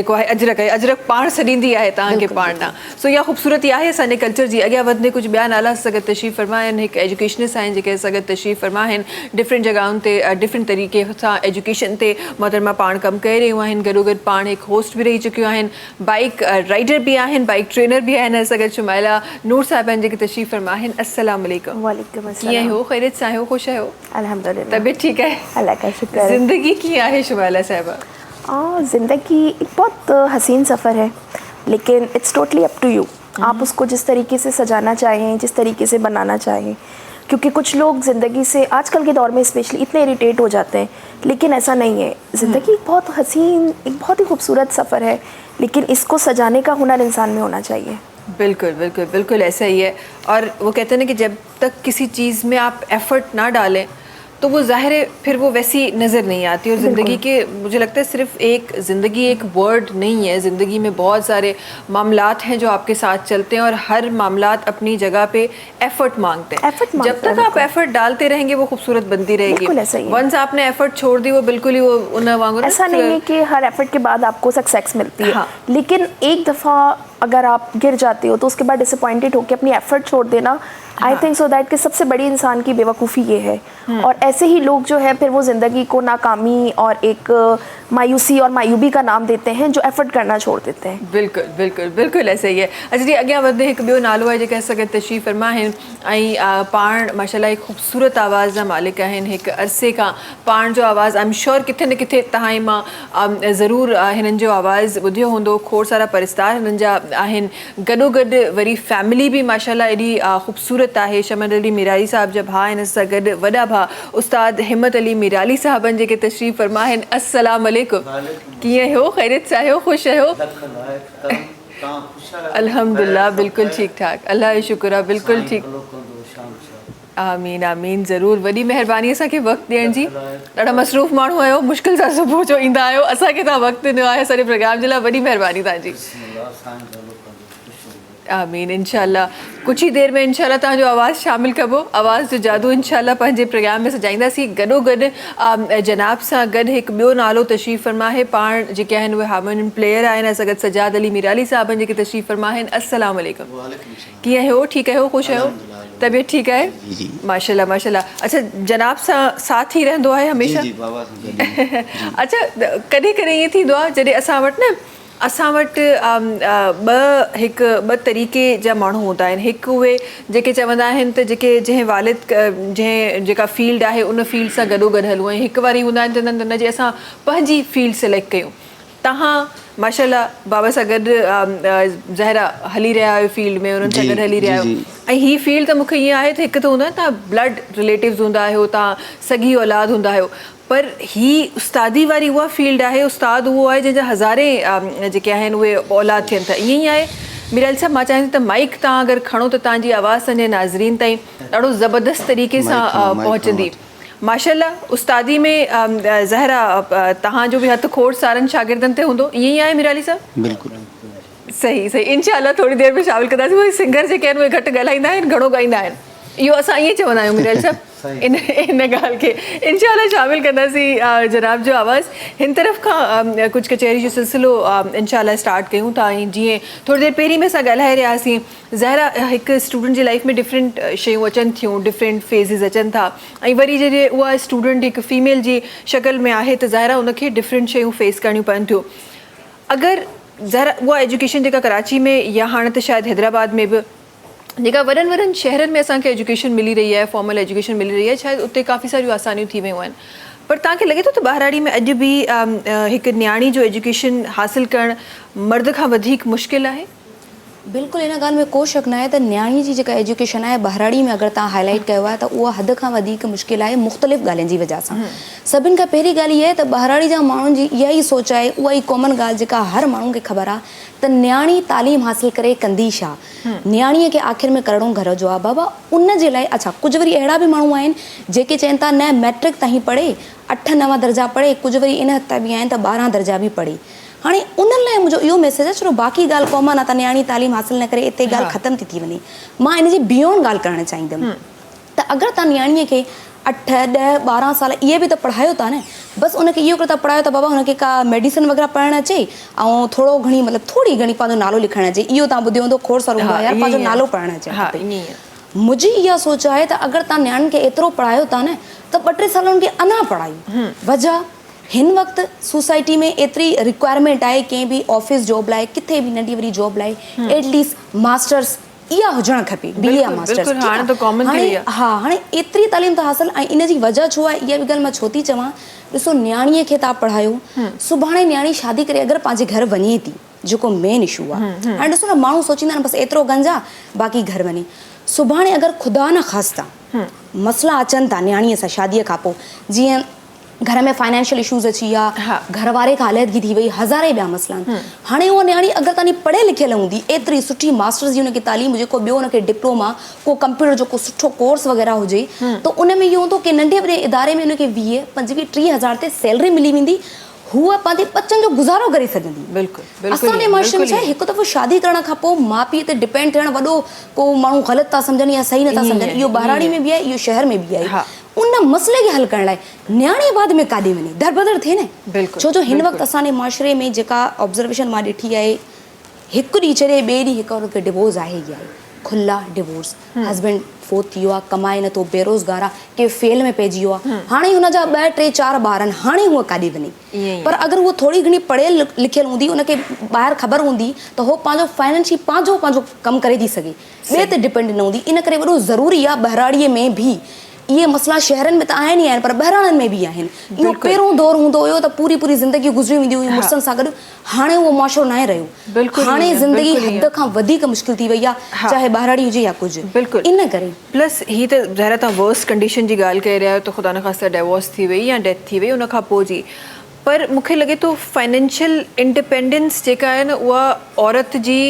जेको आहे अजरक पाण सॾींदी आहे तव्हांखे पाण ॾांहुं। सो इहा ख़ूबसूरती आहे असांजे कल्चर जी। अॻियां वधंदे कुझु ॿिया नाला सां गॾु तशरीफ़ फरमा आहिनि हिकु एजुकेशनिस्ट आहिनि जेके असां गॾु तशरीफ़ फरमा आहिनि डिफरेंट जॻहियुनि ते डिफरेंट तरीक़े सां एजुकेशन ते मोहतरमा पाण कमु करे रहियूं आहिनि गॾोगॾु पाण हिकु होस्ट बि रही चुकियूं आहिनि बाइक राइडर बि आहिनि बाइक ट्रेनर बि आहिनि असां गॾु शुमाइला नूर साहिबा आहिनि जेके तशरीफ़ फरमा आहिनि। अस्सलाम वालेकुम। वालेकुम अस्सलाम। कीअं आहियो ख़ैरियत सां आहियो ख़ुशि आहियो? अल्हम्दुलिल्लाह तबियत ठीकु आहे? अल्लाह का शुक्र है। ज़िंदगी कीअं आहे शुमाइला साहिबा? ज़िंदगी एक बहुत हसीन सफ़र है लेकिन it's totally up to you. आप उसको जिस तरीके से सजाना चाहें जिस तरीके से बनाना चाहें क्योंकि कुछ लोग ज़िंदगी से आजकल के दौर में स्पेशली इतने इरिटेट हो जाते हैं लेकिन ऐसा नहीं है। ज़िंदगी एक बहुत हसीन एक बहुत ही खूबसूरत सफ़र है लेकिन इसको सजाने का हुनर इंसान में होना चाहिए। बिल्कुल बिल्कुल बिल्कुल ऐसा ही है। और वो कहते हैं ना कि जब तक किसी चीज़ में आप एफ़र्ट ना डालें तो वो ज़ाहिर है फिर वो वैसी नज़र नहीं आती। और ज़िंदगी के मुझे लगता है सिर्फ ज़िंदगी एक वर्ड नहीं है। ज़िंदगी में बहुत सारे मामलात हैं जो आपके साथ चलते हैं और हर मामलात अपनी जगह पे एफ़र्ट मांगते हैं। जब तक आप एफ़र्ट डालते रहेंगे वो खूबसूरत बनती रहेगी। वंस आपने एफ़र्ट छोड़ दी वो बिल्कुल ही वो उन वांगुर ऐसा नहीं है कि हर एफ़र्ट के बाद आपको सक्सेस मिलती है लेकिन एक दफ़ा अगर आप गिर जाते हो तो उसके बाद डिसअपॉइंटेड होकर अपनी एफ़र्ट छोड़ देना आई थिंक सो दैट कि सबसे बड़ी इंसान की बेवकूफ़ी ये है। और ऐसे ही लोग जो है फिर वो ज़िंदगी को नाकामी और एक मायूसी और मायूबी का नाम देते हैं जो एफ़र्ट करना छोड़ देते हैं। बिल्कुल बिल्कुल बिल्कुल ऐसा ही है। अच्छा जी अॻियां वधे हिकु ॿियो नालो आहे जेके असां गॾु तशरीफ़ फरमा आहिनि ऐं पाण माशाल्लाह हिकु ख़ूबसूरत आवाज़ जा मालिक आहिनि। हिकु अरसे खां पाण जो आवाज़ आई एम श्योर किथे न किथे तव्हां मां ज़रूरु हिननि जो आवाज़ ॿुधियो हूंदो। खोड़ सारा परिस्तार हिननि जा आहिनि गॾोगॾु वरी फैमिली बि माशाल्लाह एॾी ख़ूबसूरत आहे। शमन अली मीराली साहब जा भाउ आहिनि असां गॾु वॾा भाउ उस्ताद हिम्मत अली मीराली साहबनि जेके तशरीफ़ फरमा आहिनि। अस्सलाम वालेकुम। कीअं आहियो ख़ैरियत सां आहियो ख़ुशि आहियो? अल्हम्दुलिल्लाह बिल्कुलु ठीकु ठाक अल्लाह जो शुक्र आहे बिल्कुलु ठीकु। आमीन आमीन ज़रूरु वॾी महिरबानी असांखे वक़्तु ॾियण जी। ॾाढा मसरूफ़ माण्हू आहियो मुश्किल सां सुबुह जो ईंदा आहियो असांखे तव्हां वक़्तु ॾिनो आहे असांजे प्रोग्राम जे लाइ वॾी महिरबानी तव्हांजी। आमीन इंशाल्लाह कुछ ही देर में इंशाल्लाह तव्हांजो आवाज़ शामिल कबो। आवाज़ जो जादू इंशाल्लाह पंहिंजे प्रोग्राम में सजाईंदासीं। गॾोगॾु जनाब सां गॾु हिकु ॿियो नालो तशरीफ़ फरमा आहे। पाण जेके आहिनि उहे हारमोनियम प्लेयर आहिनि असां गॾु सजाद अली मीराली साहबनि जेके तशरीफ़ फरमा आहिनि। अस्सलाम वालेकुम। कीअं आहियो ठीकु आहियो ख़ुशि आहियो तबियत ठीकु आहे? माशाल्लाह माशाल्लाह। अच्छा जनाब सां साथ ई रहंदो आहे हमेशह? अच्छा कॾहिं कॾहिं ईअं थींदो आहे जॾहिं असां वटि ॿ तरीक़े जा माण्हू हूंदा आहिनि। हिकु उहे जेके चवंदा आहिनि त जंहिं वालिद जेका फील्ड आहे उन फील्ड सां गॾोगॾु हलूं ऐं हिकु वारी हूंदा आहिनि चवंदा आहिनि न जी असां पंहिंजी फील्ड सिलेक्ट कयूं। तव्हां माशाल्लाह बाबा सां गॾु ज़ाहिरा हली रहिया आहियो फील्ड में उन्हनि सां गॾु हली रहिया आहियो ऐं हीअ फील्ड त मूंखे ईअं आहे त हिकु त हूंदो आहे तव्हां ब्लड रिलेटिव्स हूंदा आहियो तव्हां सॻी औलाद हूंदा आहियो पर ही उस्तादी वारी उहा फील्ड आहे। उस्ताद उहो आहे जंहिंजा हज़ारे जेके आहिनि उहे औलाद थियनि था। ईअं ई आहे मीराली साहब मां चाहियां थी त माइक तव्हां अगरि खणो त तव्हांजी आवाज़ असांजे नाज़रीन ताईं ॾाढो ज़बरदस्त तरीक़े सां पहुचंदी। माशाल्लाह उस्तादी में ज़ाहिरा तव्हांजो बि हथु खोड़ सारनि शागिर्दनि ते हूंदो ईअं ई आहे मीराली साहब? बिल्कुलु सही सही इंशाल्लाह थोरी देरि में शामिल कंदासीं। उहे सिंगर जेके आहिनि उहे घटि ॻाल्हाईंदा आहिनि घणो ॻाईंदा आहिनि इहो असां ईअं चवंदा आहियूं मीराली साहब। इन ॻाल्हि खे इंशाल्लाह शामिल कंदासीं जनाब जो आवाज़। हिन तरफ़ खां कुझु कचहरी जो सिलसिलो इंशाल्लाह स्टार्ट कयूं था ऐं जीअं थोरी देरि पहिरीं में असां ॻाल्हाए रहियासीं ज़ाहिरा हिकु स्टूडेंट जी लाइफ में डिफरेंट शयूं अचनि थियूं डिफरेंट फेज़िस अचनि था ऐं वरी जॾहिं उहा स्टूडेंट हिकु फीमेल जी शक्ल में आहे त ज़ाहिरा उनखे डिफरेंट शयूं फेस करणियूं पवनि थियूं। अगरि ज़रा उहा एजुकेशन जेका कराची में या हाणे त शायदि हैदराबाद में बि जेका वॾनि वॾनि शहरनि में असांखे एजुकेशन मिली रही आहे, फॉर्मल एजुकेशन मिली रही आहे, शायदि उते काफ़ी सारियूं आसानियूं थी वियूं आहिनि। पर तव्हांखे लॻे थो त ॿारहाड़ी में अॼु बि हिकु न्याणी जो एजुकेशन हासिलु करणु मर्द खां वधीक मुश्किल आहे? बिल्कुलु इन ॻाल्हि में को शक न आहे त न्याणी जी जेका एजुकेशन आहे ॿारहाड़ी में अगरि तव्हां हाईलाइट कयो आहे त उहा हद खां वधीक मुश्किल आहे मुख़्तलिफ़ ॻाल्हियुनि जी वजह सां। सभिनि खां पहिरीं ॻाल्हि इहा आहे त ॿारहाड़ी जा माण्हुनि जी इहा ई सोच आहे, उहा ई कॉमन ॻाल्हि जेका हर माण्हू खे ख़बर आहे त न्याणी तालीम हासिलु करे कंदी छा, न्याणीअ खे आख़िर में करणो घर जो आहे। बाबा उन जे लाइ अच्छा कुझु वरी अहिड़ा बि माण्हू आहिनि जेके चवनि था न मैट्रिक ताईं पढ़े, 8-9 दर्जा पढ़े, कुझु वरी इन हद ताईं बि आहिनि त 12 दर्जा बि पढ़े। हाणे उन्हनि लाइ मुंहिंजो इहो मैसेज आहे, छो बाक़ी ॻाल्हि कॉमन आहे त न्याणी तालीम हासिलु न करे हिते ॻाल्हि ख़तमु थी वञे। मां इन जी बियॉन्ड ॻाल्हि करणु चाहींदमि त अगरि तव्हां न्याणीअ खे 8, 10, 12 साल इहे बि त पढ़ायो था न, बसि उनखे इहो करे था पढ़ायो त बाबा हुनखे का मेडिसिन वग़ैरह पढ़णु अचे ऐं थोरो घणी मतिलबु थोरी घणी पंहिंजो नालो लिखणु अचे। इहो तव्हां ॿुधियो हूंदो खोड़ सारो हूंदो आहे यार पंहिंजो नालो पढ़णु अचे। मुंहिंजी इहा सोच आहे त अगरि तव्हां न्याणियुनि खे एतिरो पढ़ायो था न त 2-3 साल उन्हनि खे अञा पढ़ायो। वजह हिन वक़्तु सोसाइटी में एतिरी रिक्वायरमेंट आहे कंहिं बि ऑफिस जॉब लाइ, किथे बि नंढी वॾी जॉब लाइ एटलीस्ट मास्टर्स इहा हुजणु खपे, BA मास्टर्स। हाणे एतिरी तालीम त हासिलु ऐं इन जी वजह छो आहे, इहा बि ॻाल्हि मां छो थी चवां, ॾिसो न्याणीअ खे तव्हां पढ़ायो, सुभाणे न्याणी शादी करे अगरि पंहिंजे घर वञे थी, जेको मेन इशू आहे। हाणे ॾिसो न माण्हू सोचींदा आहिनि बसि एतिरो गंजा बाक़ी घर वञे। सुभाणे अगरि ख़ुदा न ख़ास्ता मसला अचनि था न्याणीअ सां शादीअ खां पोइ, जीअं घर में फाइनेंशियल इशूज़ अची विया, घर वारे खां अलॻि थी वई, हज़ारे ॿिया मसला आहिनि। हाणे उहा न्याणी अगरि तव्हांजी पढ़ियल लिखियल हूंदी, एतिरी सुठी मास्टर्स जी हुनखे तालीम हुजे, को ॿियो हुनखे डिप्लोमा, को कंप्यूटर जो को सुठो कोर्स वग़ैरह हुजे, त उन में इहो हूंदो की नंढे वॾे इदारे में हुनखे 20-25-30 हज़ार ते सैलरी मिली वेंदी, हूअ पंहिंजे बचनि जो गुज़ारो करे सघंदी। बिल्कुलु असांजे माशरे में छा आहे, हिकु दफ़ो शादी करण खां पोइ माउ पीउ ते डिपेंड थियणु वॾो को माण्हू ग़लति था सम्झनि या सही नथा सम्झनि। इहो ॿारहाड़ी में बि आहे, इहो शहर में बि आहे। उन मसइले खे हल करण लाइ न्याणी बाद में काॾे वञे, दरबदर थिए न। छो जो हिन वक़्तु असांजे माशरे में जेका ऑब्ज़र्वेशन मां ॾिठी आहे, हिकु ॾींहुं छॾे ॿिए ॾींहुं हिकु औरत खे डिवोर्स आहे ई आहे, खुला डिवोर्स। हस्बैंड फोत थी वियो आहे, कमाए नथो, बेरोज़गार आहे, के फेल में पइजी वियो आहे, हाणे हुनजा 2-3-4 ॿार आहिनि, हाणे हूअ काॾे वञे। पर अगरि उहो थोरी घणी पढ़ियल लिखियल हूंदी, उनखे ॿाहिरि ख़बर हूंदी त उहो पंहिंजो फाइनेंशियल पंहिंजो कमु करे थी सघे, ॿिए ते डिपेंड न हूंदी। इन करे वॾो ज़रूरी आहे ॿारहाड़ीअ में बि इहे मसला शहरनि में त आहिनि ई आहिनि, पर बहिराणनि में बि आहिनि। इहो पहिरों दौर हूंदो हुयो त पूरी ज़िंदगी गुज़री वेंदी हुई मुड़ुसनि सां गॾु, हाणे उहो मुआशिरो न आहे रहियो। हाणे ज़िंदगी हद खां वधीक मुश्किल थी वई आहे, चाहे ॿारहाड़ी हुजे या कुझु। इन करे प्लस ही त ज़ाहिर तव्हां वर्स्ट कंडीशन जी ॻाल्हि करे रहिया आहियो, त ख़ुदा न ख़ास्ता डिवोर्स थी वई या डेथ थी वई उन खां पोइ जी। पर मूंखे लॻे थो फाइनेंशियल इंडिपेंडेंस जेका आहे न, उहा औरत जी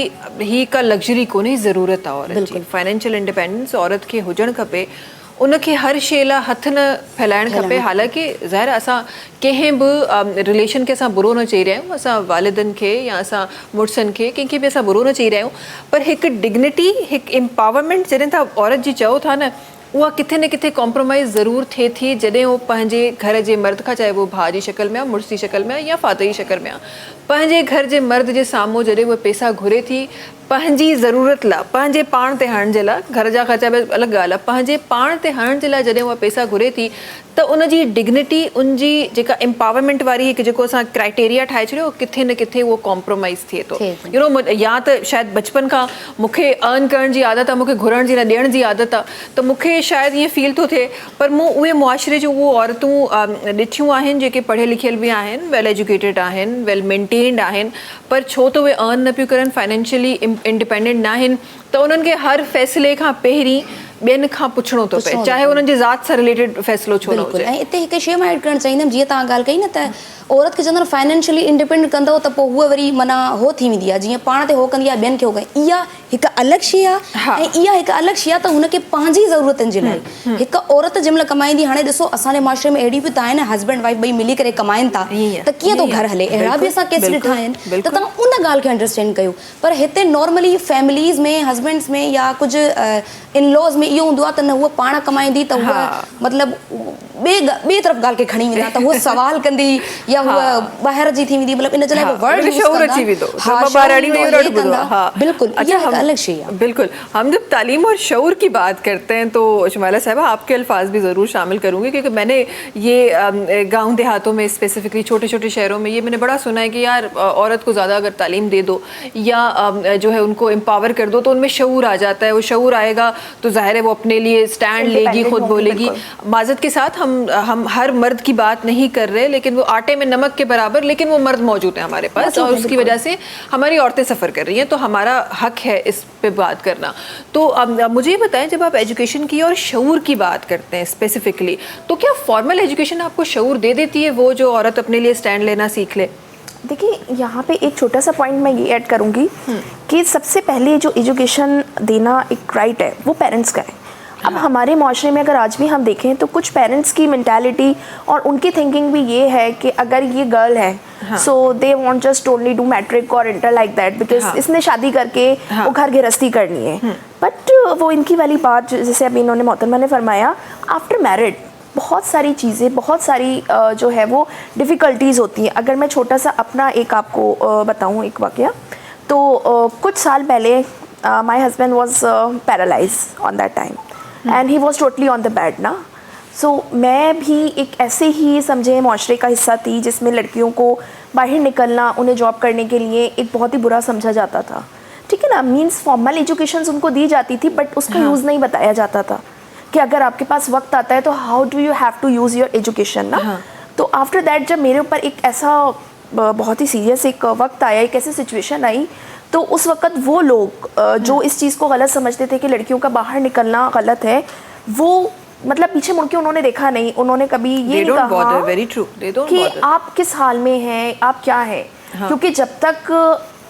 ही का लग्ज़री कोन्हे, ज़रूरत आहे औरत जी। फाइनेंशियल इंडिपेंडेंस औरत खे हुजणु खपे, उनखे हर शइ लाइ हथ न फैलाइणु खपे। हालांकि ज़ाहिर असां कंहिं बि रिलेशन खे असां बुरो न चई रहिया आहियूं, असां वालिदनि खे या असां मुड़ुसनि खे कंहिंखे बि असां बुरो न चई रहिया आहियूं, पर हिकु डिग्निटी, हिकु एम्पावरमेंट जॾहिं तव्हां औरत जी चओ था न, उहा किथे न किथे कॉम्प्रोमाइज़ ज़रूरु थिए थी जॾहिं उहो पंहिंजे घर जे मर्द खां, चाहे उहो भाउ जी शक्ल में आहे, मुड़ुस जी शक्ल में आहे या फादर जी शक्ल में आहे, पंहिंजे घर जे मर्द जे साम्हूं जॾहिं उहे पैसा घुरे थी पंहिंजी ज़रूरत लाइ, पंहिंजे पाण ते हणण जे लाइ, घर जा ख़र्चा बि अलॻि ॻाल्हि आहे, पंहिंजे पाण ते हणण जे लाइ जॾहिं उहा पैसा घुरे थी, त उनजी डिग्निटी, उनजी जेका एम्पावरमेंट वारी हिकु जेको असां क्राइटेरिया ठाहे छॾियो, किथे न किथे उहो कॉम्प्रोमाइज़ थिए थो। यू नो, या त शायदि बचपन खां मूंखे अर्न करण जी आदत आहे, मूंखे घुरण जी न ॾियण जी आदत आहे, त मूंखे शायदि ईअं फील थो थिए। पर मूं उहे मुआशिरे जूं उहे औरतूं ॾिठियूं आहिनि जेके पढ़ियल लिखियल बि आहिनि, वेल एजुकेटेड आहिनि, वेल मेंटेन्ड आहिनि, पर छो त उहे अर्न न पियूं करनि, फाइनेंशियली इंडिपेंडेंट न आहिनि, त उन्हनि खे हर फ़ैसिले खां पहिरीं ॿियनि खां पुछणो थो पए, चाहे उन्हनि जी ज़ात सां रिलेटेड फ़ैसिलो छो न हुजे। ऐं हिते हिकु शइ मां एड करणु चाहींदमि, जीअं तव्हां ॻाल्हि कई न त औरत खे चवंदा फाइनेंशियली इंडिपेंडेंट कंदव त पोइ हूअ वरी माना हो थी वेंदी आहे, जीअं पाण ते हो कंदी आहे ॿियनि खे हो कंदी। इहा हिकु अलॻि शइ आहे, ऐं इहा हिकु अलॻि शइ आहे त हुनखे पंहिंजी ज़रूरतनि जे लाइ हिकु औरत जंहिं महिल कमाईंदी। हाणे ॾिसो असांजे माशरे में अहिड़ी बि त आहिनि, हस्बैंड वाइफ ॿई मिली करे कमाइनि था, त कीअं थो घर हले, अहिड़ा बि असां केस ॾिठा आहिनि, त तव्हां उन ॻाल्हि खे अंडरस्टैंड कयो। पर हिते नॉर्मली फैमिलीज़ में, हस्बैंड्स में या कुझु इन लॉज़ में इहो हूंदो आहे त न उहा पाण कमाईंदी त उहा मतिलबु ॿिए तरफ़ ॻाल्हि खे खणी वेंदा त उहा सवाल कंदी या उहा ॿाहिरि जी थी वेंदी, मतिलबु इन जे लाइ वर्ड शऊर अची वेंदो बिल्कुल। अलग शइ आहे। बिल्कुल। हम जब तालीम और शऊर की बात करते हैं तो शुमाइला साहिबा आपके अल्फाज भी ज़रूर शामिल करूँगी, क्योंकि मैंने ये गाँव देहातों में स्पेसिफिकली छोटे छोटे शहरों में ये मैंने बड़ा सुना है कि यार औरत को ज़्यादा अगर तालीम दे दो या जो है उनको एम्पावर कर दो तो उनमें शऊर आ जाता है। वो शऊर आएगा तो जाहिर है वो अपने लिए स्टैंड लेगी, खुद बोलेगी। माज़रत के साथ हम हर मर्द की बात नहीं कर रहे, लेकिन वो आटे में नमक के बराबर, लेकिन वो मर्द मौजूद है हमारे पास और उसकी वजह से हमारी औरतें सफ़र कर रही हैं, तो हमारा हक है इस पे बात करना। तो अब मुझे ये बताएं, जब आप एजुकेशन की और शऊर की बात करते हैं स्पेसिफिकली, तो क्या फॉर्मल एजुकेशन आपको शऊर दे देती है वो जो औरत अपने लिए स्टैंड लेना सीख ले? देखिए, यहाँ पे एक छोटा सा पॉइंट मैं ये ऐड करूँगी कि सबसे पहले जो एजुकेशन देना एक राइट है वो पेरेंट्स का है। अब हमारे माशरे में अगर आज भी हम देखें तो कुछ पेरेंट्स की मेंटालिटी और उनकी थिंकिंग भी ये है कि अगर ये गर्ल है so they want just only do matric और इंटर लाइक दैट, बिकॉज इसने शादी करके वो घर गृहस्थी करनी है। बट वो इनकी वाली बात जैसे अभी इन्होंने मोहतरमा ने फरमाया, आफ्टर मैरिड बहुत सारी चीज़ें, बहुत सारी जो है वो डिफ़िकल्टीज़ होती हैं। अगर मैं छोटा सा अपना एक आपको बताऊँ एक वाक़या, तो कुछ साल पहले my husband was paralyse on that time and he was totally on the bed ना। सो मैं भी एक ऐसे ही समझे माशरे का हिस्सा थी जिसमें लड़कियों को बाहर निकलना, उन्हें जॉब करने के लिए एक बहुत ही बुरा समझा जाता था। ठीक है ना, मीन्स फॉर्मल एजुकेशन उनको दी जाती थी बट उसका यूज़ नहीं बताया जाता था कि अगर आपके पास वक्त आता है तो how do you have to use your education ना। तो आफ्टर दैट जब मेरे ऊपर एक ऐसा बहुत ही सीरियस एक वक्त आया, एक ऐसी सिचुएशन आई, तो उस वक्त वो लोग जो इस चीज़ को गलत समझते थे कि लड़कियों का बाहर निकलना गलत है, वो मतलब पीछे मुड़ के उन्होंने देखा नहीं। उन्होंने कभी ये नहीं कहा कि आप किस हाल में हैं, आप क्या हैं। क्योंकि जब तक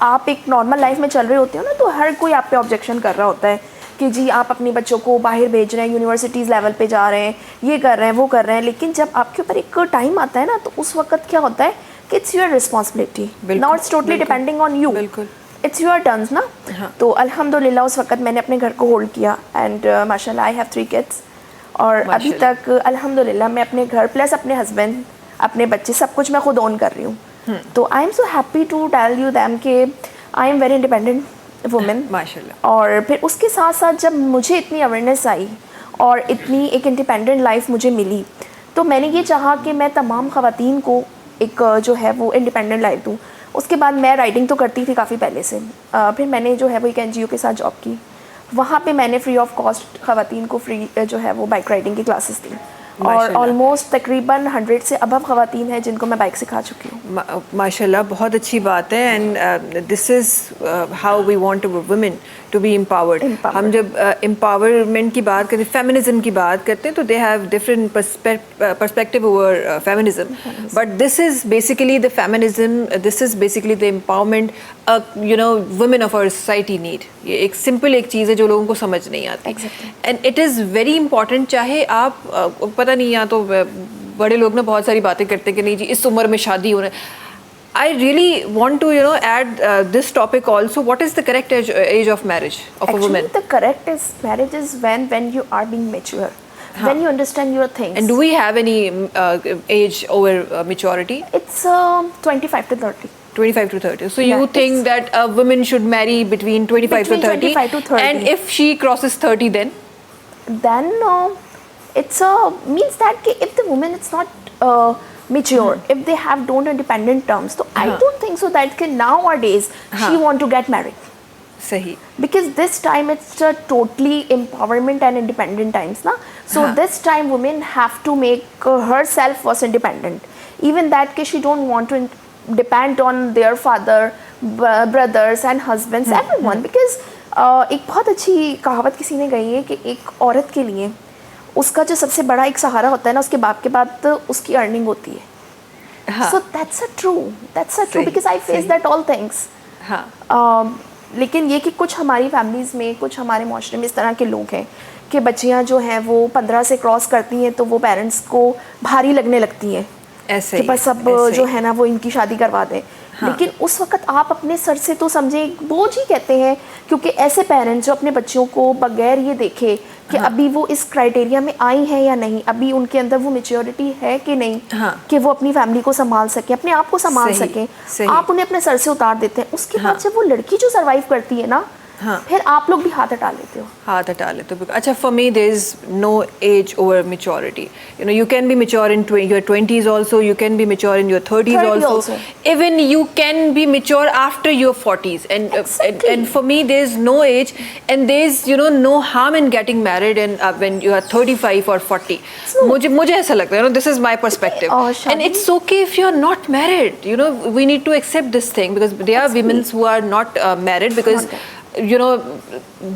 आप एक नॉर्मल लाइफ में चल रहे होते हो ना, तो हर कोई आप पे ऑब्जेक्शन कर रहा होता है कि जी आप अपने बच्चों को बाहर भेज रहे हैं, यूनिवर्सिटीज़ लेवल पे जा रहे हैं, ये कर रहे हैं, वो कर रहे हैं। लेकिन जब आपके ऊपर एक टाइम आता है ना, तो उस वक्त क्या होता है कि it's your responsibility, now it's totally depending on U, it's your turns ना। तो अल्हम्दुलिल्लाह उस वक्त मैंने अपने घर को होल्ड किया एंड माशाल्लाह आई हैव 3 किड्स और अभी तक अल्हम्दुलिल्लाह मैं अपने घर प्लस अपने हस्बैंड, अपने बच्चे, सब कुछ मैं खुद ओन कर रही हूँ। तो I am so happy to tell you them कि I am very independent women माशाल्लाह। और फिर उसके साथ साथ जब मुझे इतनी अवेयरनेस आई और इतनी एक इंडिपेंडेंट लाइफ मुझे मिली, तो मैंने ये चाहा कि मैं तमाम ख़वातीन को एक जो है वो इंडिपेंडेंट लाइफ दूँ। उसके बाद मैं राइटिंग तो करती थी काफ़ी पहले से, फिर मैंने जो है वो एक NGO के साथ जॉब की। वहाँ पे मैंने फ्री ऑफ कॉस्ट ख़वातीन को फ्री जो है वो बाइक राइडिंग की क्लासेस दी और ऑलमोस्ट तकरीबन 100 से अबव ख़वातीन हैं जिनको मैं बाइक सिखा चुकी हूँ। माशाल्लाह, बहुत अच्छी बात है। And this is how we want women to be empowered. हम जब एम्पावरमेंट की बात करते हैं, फेमिनिज्म की बात करते हैं, तो they have different perspective over feminism, but this is basically the feminism, this is basically the empowerment you know women of our society need. ये एक सिंपल एक चीज़ है जो लोगों को समझ नहीं आती and it is very important. चाहे आप पता नहीं, यहाँ तो बड़े लोग ना बहुत सारी बातें करते हैं कि नहीं जी इस उम्र में शादी हो रहा है। I really want to add this topic also. What is the correct age of marriage of a woman? Actually, the correct marriage is when you are being mature, when you understand your things. And do we have any age over maturity? It's 25 to 30. 25 to 30. So you think that a woman should marry between 25 to 30? 25 to 30. And if she crosses 30, then? Then it's means that if the woman is not mature, if they have don't independent terms, so I don't think so that nowadays she want to get married. Sahi. Because this time it's a totally empowerment and independent times na. So this time women have to make herself first independent. Even that she don't want to depend on their father, brothers and husbands, everyone. Because एक बहुत अच्छी कहावत किसी ने कही है कि एक औरत के लिए उसका जो सबसे बड़ा एक सहारा होता है ना, उसके बाप के बाद उसकी अर्निंग होती है। So that's a true because I face that all things. लेकिन ये कि कुछ हमारी फैमिलीज़ में, कुछ हमारे माशरे में इस तरह के लोग हैं कि बच्चियाँ जो हैं वो 15 से क्रॉस करती हैं तो वो पेरेंट्स को भारी लगने लगती हैं ऐसे कि बस अब जो है ना वो इनकी शादी करवा दें। लेकिन उस वक्त आप अपने सर से तो समझे बोझ ही कहते हैं, क्योंकि ऐसे पेरेंट्स जो अपने बच्चों को बगैर ये देखे कि अभी वो इस क्राइटेरिया में आई हैं या नहीं, अभी उनके अंदर वो मेच्योरिटी है कि नहीं, कि वो अपनी फैमिली को संभाल सके, अपने आप को संभाल सके। आप उन्हें अपने सर से उतार देते हैं। उसके बाद जब वो लड़की जो सर्वाइव करती है ना, फिर आप लोग भी हाथ हटा लेते हो। हाथ हटा लेते हो। अच्छा, for me there is no age over maturity. You know, you can be mature in your 20s also, you can be mature in your 30s also. Even you can be mature after your 40s. And for me, there's no age, and there's, you know, no harm in getting married and when you are 35 or 40. मुझे ऐसा लगता है, you know, this is my perspective. And it's okay if you are not married. You know, we need to accept this thing, because there are women who are not married because, you know,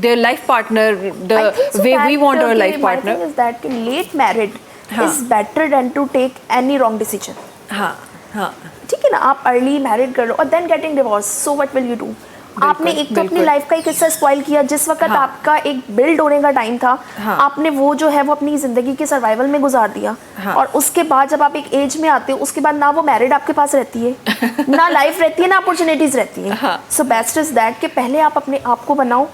their life partner, the way we want our life partner. My thing is that late married is better than to take any wrong decision. हाँ, ठीक है ना, आप early married कर लो और then getting divorce, so what will you do? आपने एक तो अपनी लाइफ का एक हिस्सा स्पॉइल किया। जिस वक्त आपका एक बिल्ड होने का टाइम था, आपने वो जो है वो अपनी जिंदगी के सर्वाइवल में गुजार दिया। और उसके बाद जब आप एक एज में आते हो, उसके बाद ना वो मैरिड आपके पास रहती है, ना लाइफ रहती है, ना अपॉर्चुनिटीज रहती है। सो बेस्ट इज दैट कि पहले आप अपने आप को बनाओ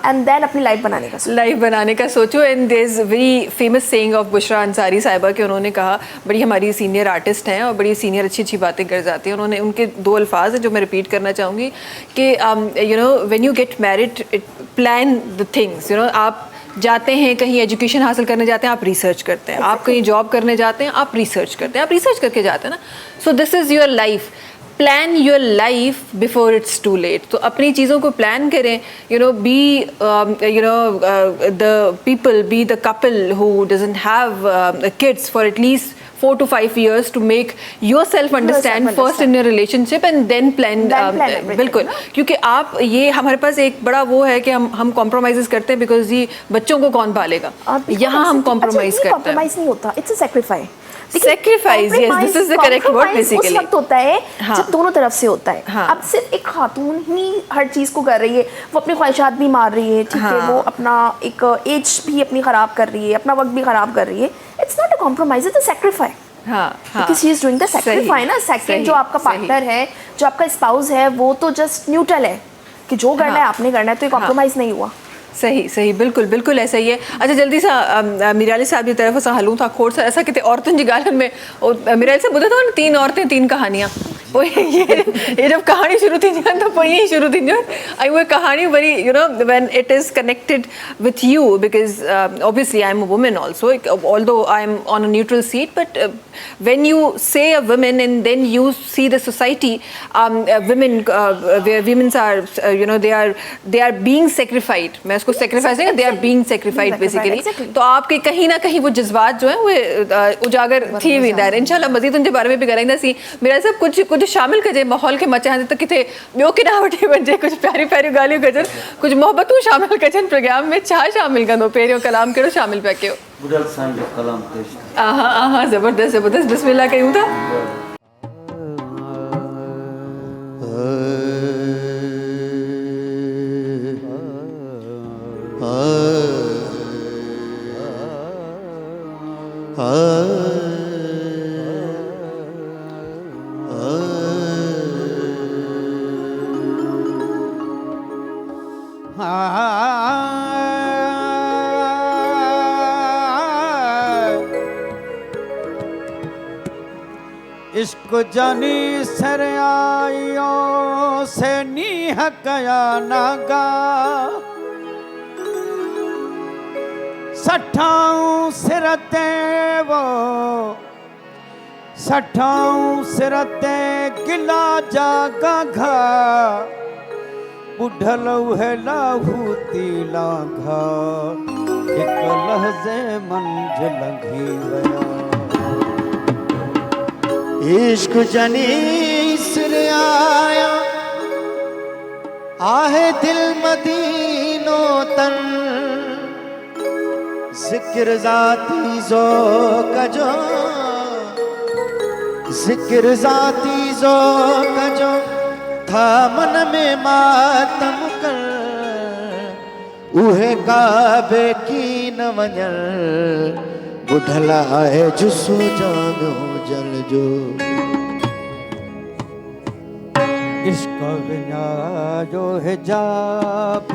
एंड देन अपनी लाइफ बनाने का सोचो। And there is very famous saying of Bushra Ansari साहिबा कि उन्होंने कहा, बड़ी हमारी सीनियर आर्टिस्ट हैं और बड़ी सीनियर अच्छी बातें कर जाती हैं। उन्होंने, उनके 2 अल्फाज हैं जो मैं रिपीट करना चाहूँगी कि you know, when you get married, plan the things. You know, आप जाते हैं कहीं एजुकेशन हासिल करने जाते हैं, आप रिसर्च करते हैं। आप कहीं जॉब करने जाते हैं, आप रिसर्च करते हैं। आप रिसर्च करके जाते हैं ना। So this is your life. Plan your life before it's too late. तो अपनी चीज़ों को प्लान करें। You know, be you know the people, be the couple who doesn't have kids for at least 4 to 5 years to make yourself understand first in your relationship and then plan बिल्कुल। क्योंकि आप, ये हमारे पास एक बड़ा वो है कि हम कॉम्प्रोमाइज़ करते हैं बिकॉज ये बच्चों को कौन पालेगा। यहाँ हम कॉम्प्रोमाइज़ करते हैं। कॉम्प्रोमाइज़ नहीं होता, it's a sacrifice. Sacrifice, yes, this is the correct word basically. उस वक्त होता है जब दोनों तरफ से होता है। अब सिर्फ एक खातून ही हर चीज़ को कर रही है, वो अपनी ख्वाहिशात भी मार रही है, ठीक है, वो अपना एक एज भी अपनी ख़राब कर रही है, अपना वक्त भी ख़राब कर रही है। It's not a compromise, it's a sacrifice. Because he is doing the sacrifice ना। सेकंड जो आपका पार्टनर है, जो आपका स्पाउस है, वो तो जस्ट न्यूट्रल है कि जो करना है आपने करना है, तो ये कॉम्प्रोमाइज़ नहीं हुआ। सही, बिल्कुल ऐसा ही है। अच्छा, जल्दी सा मिराली साहब जी तरफ सा हलूं था खोड़ सा ऐसा कितने औरतन जी गालन में, और मिराली साहब बुधा था ना, 3 औरतें 3 कहानियाँ। वो ये जब कहानी शुरू थी तो पर यही शुरू थी जो आई वो कहानी बड़ी, U know, when it is connected with U, because obviously I am a woman also, although I am on a neutral seat, but when you say a woman and then you see the society, women where women are you know, they are being sacrificed. मैं उसको sacrifice नहीं, they are being sacrificed basically. तो आपके कहीं ना कहीं वो जज्बात जो है वो उजागर थी भी दार। इंशाल्लाह मज़ीद उनके बारे में भी करेंगे सी। मेरा सब कुछ शामिल कजे माहौल के मचा तो किथे ॿियो किनावटी बन जाए, कुछ प्यारी प्यारी ॻाल्हियूं कजनि, कुछ मोहब्बतूं शामिल कजनि प्रोग्राम में। छा शामिल कंदो पहिरियों कलाम कहिड़ो शामिल पिया कयो? गुडल साईं जो कलाम पेश। हाँ, ज़बरदस्त, बिस्मिल्लाह कयूं था। इश्क जानी सर आइयो से नीह कया नागा, सठाऊं सिरते वो सठाऊं सिरते गिला जागा घा, बुढ़ल है लाहूती लाघा, एक लहजे मंजिल लंघी गया। इश्क जनी सिर आया आहे दिल मदीनो तन, जिक्र जाती जो कजो, जिक्र जाती जो कजो, था मन में मातम कर, उहे काबे की न वञण, बुढ़ला है जुसो जानो जल जो। इश्क विना जो हिजाब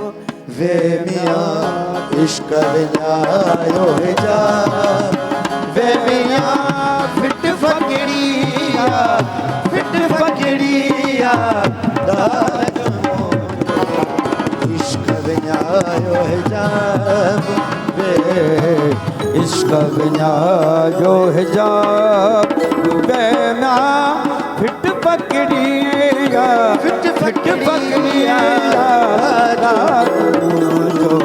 वे मियाँ इश्क विञायो हिजाब वे मियाँ फिट फकड़िया दाज इश्क विञायो हिजाब वे इश्क विञायो हिजाब वे मियाँ फिट फकड़िया जो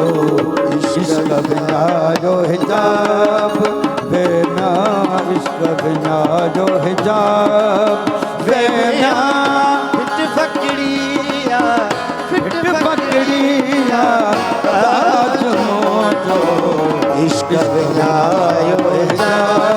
इश्क विञायो हिजाब वे मियाँ इश्क विञायो हिजाब वे मियाँ फिट फकड़िया दाज जो इश्क विञायो हिजाब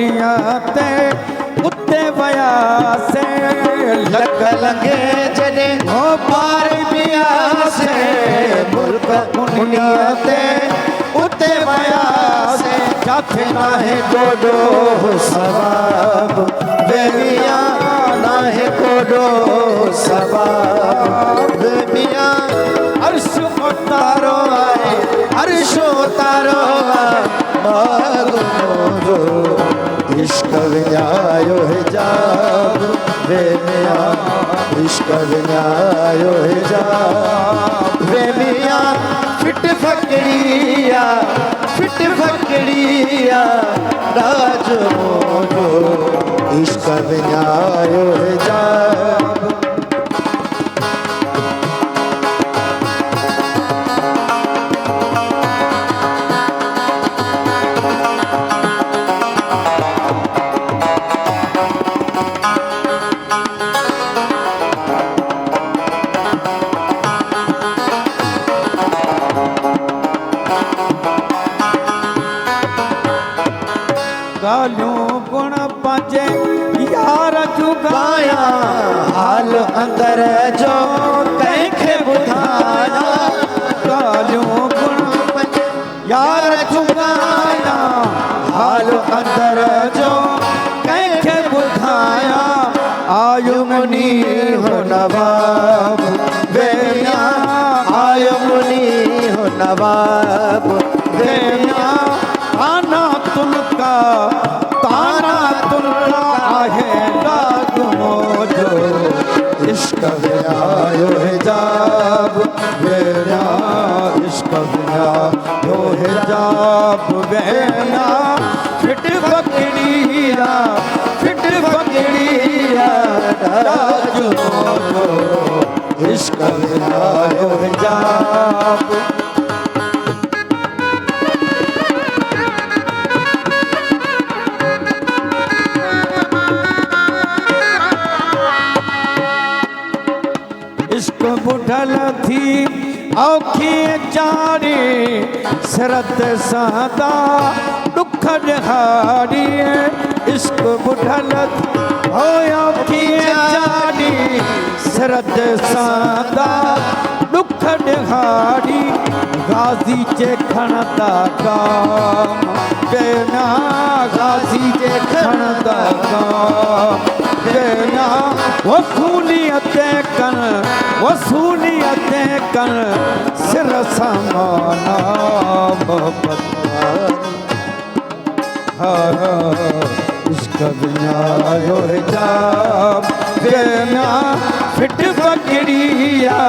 दुनियाते उत्ते वया से लग लगे जने हो पार पिया से मुल्क दुनियाते उत्ते वया से जाते नाहे कोडो सवाब बेमिया नाहे कोडो सवाब बेमिया अर्श उतारो आए अर्श उतारो आए इश्क विञायो हिजाब वे मियाँ इश्क विञायो हिजाब वे मियाँ फिट फकड़िया राज मोजो इश्क विञायो हिजाब गुण पंजे यार जुगाया हाल अंदर जो कंहिंखे ॿुधाया गालियों गुण पंजे यार जुगाया हाल अंदर जो कंहिंखे ॿुधाया आयो मुनी हो नवाब बेमिया आयो मुनी हो नवाब बेमिया ताना तुनका आहे दाग मोजो इश्क विञायो हिजाब बेना इश्क विञायो हिजाब बेना फिट फकड़िया राज मोजो इश्क विञायो हिजाब बुढ़ल थी औखी चारी सरत सादा दुख ॾहाड़ी इश्क बुढ़ल हो औखी चारी सरत सादा दुख ॾहाड़ी गाज़ी जे खणंदा काम बेना गाज़ी जे खणंदा काम बेना वसूलियत कन सिर समाना मोहब्बत इश्क विञायो हिजाब बेना फिट फकड़िया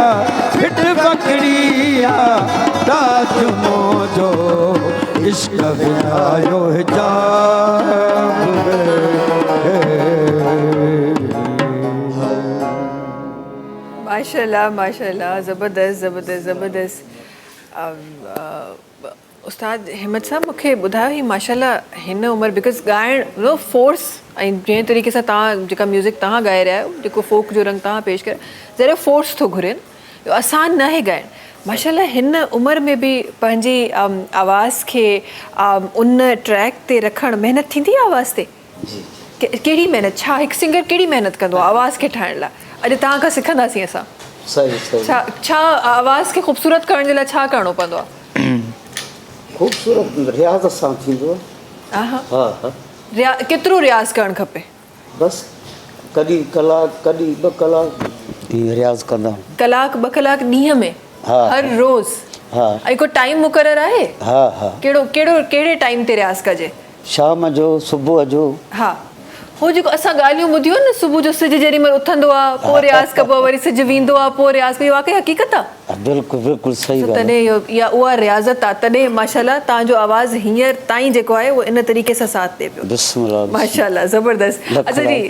दाज मोजो इश्क विञायो हिजाब माशाल्लाह माशाल्लाह ज़बरदस्त उस्ताद हिम्मत साहब मूंखे ॿुधायो ही माशाल्लाह हिन उमिरि बिकॉज़ ॻाइण नो फोर्स ऐं जंहिं तरीक़े सां तव्हां जेका म्यूज़िक तव्हां ॻाए रहिया आहियो जेको फोक जो रंग तव्हां पेश करे ज़रा फोर्स थो घुरे आसान न आहे ॻाइणु माशाल्लाह हिन उम्र में भी पंहिंजी आवाज़ खे उन ट्रैक ते रखणु महिनत थींदी आहे आवाज़ ते? कहिड़ी महिनत, छा हिकु सिंगर कहिड़ी महिनत कंदो आहे आवाज़ खे ठाहिण लाइ? अॼु तव्हां खां सिखंदासीं असां। सही छा आवाज़ खे ख़ूबसूरत करण जे लाइ छा करिणो पवंदो आहे? ख़ूबसूरत रियाज़ सां थींदो आहे। हा हा केतिरो रियाज़ करणु खपे? बसि कॾहिं कलाक कॾहिं 2 कलाक रियाज़ कंदा आहियूं। कलाक 2 कलाक ॾींहं में? हर रोज़? हा। ऐं को टाइम मुक़ररु आहे? कहिड़े टाइम ते रियाज़ कजे? शाम जो, सुबुह जो। हा, हो जेको असां ॻाल्हियूं ॿुधियूं न, सुबुह जो सिज जेॾी महिल उथंदो आहे पोइ रियाज़ कबो आहे, वरी सिज वेंदो आहे पोइ रियाज़ कबो, वाक़ई हक़ीक़त आहे? बिल्कुलु बिल्कुलु सही ॻाल्हि। तॾहिं इहा उहा रियाज़त आहे, तॾहिं माशाल्लाह तव्हांजो आवाज़ हींअर ताईं जेको आहे उहो इन तरीक़े सां साथ ॾिए पियो। बिस्मिल्लाह माशाल्लाह, ज़बरदस्त। अच्छा जी,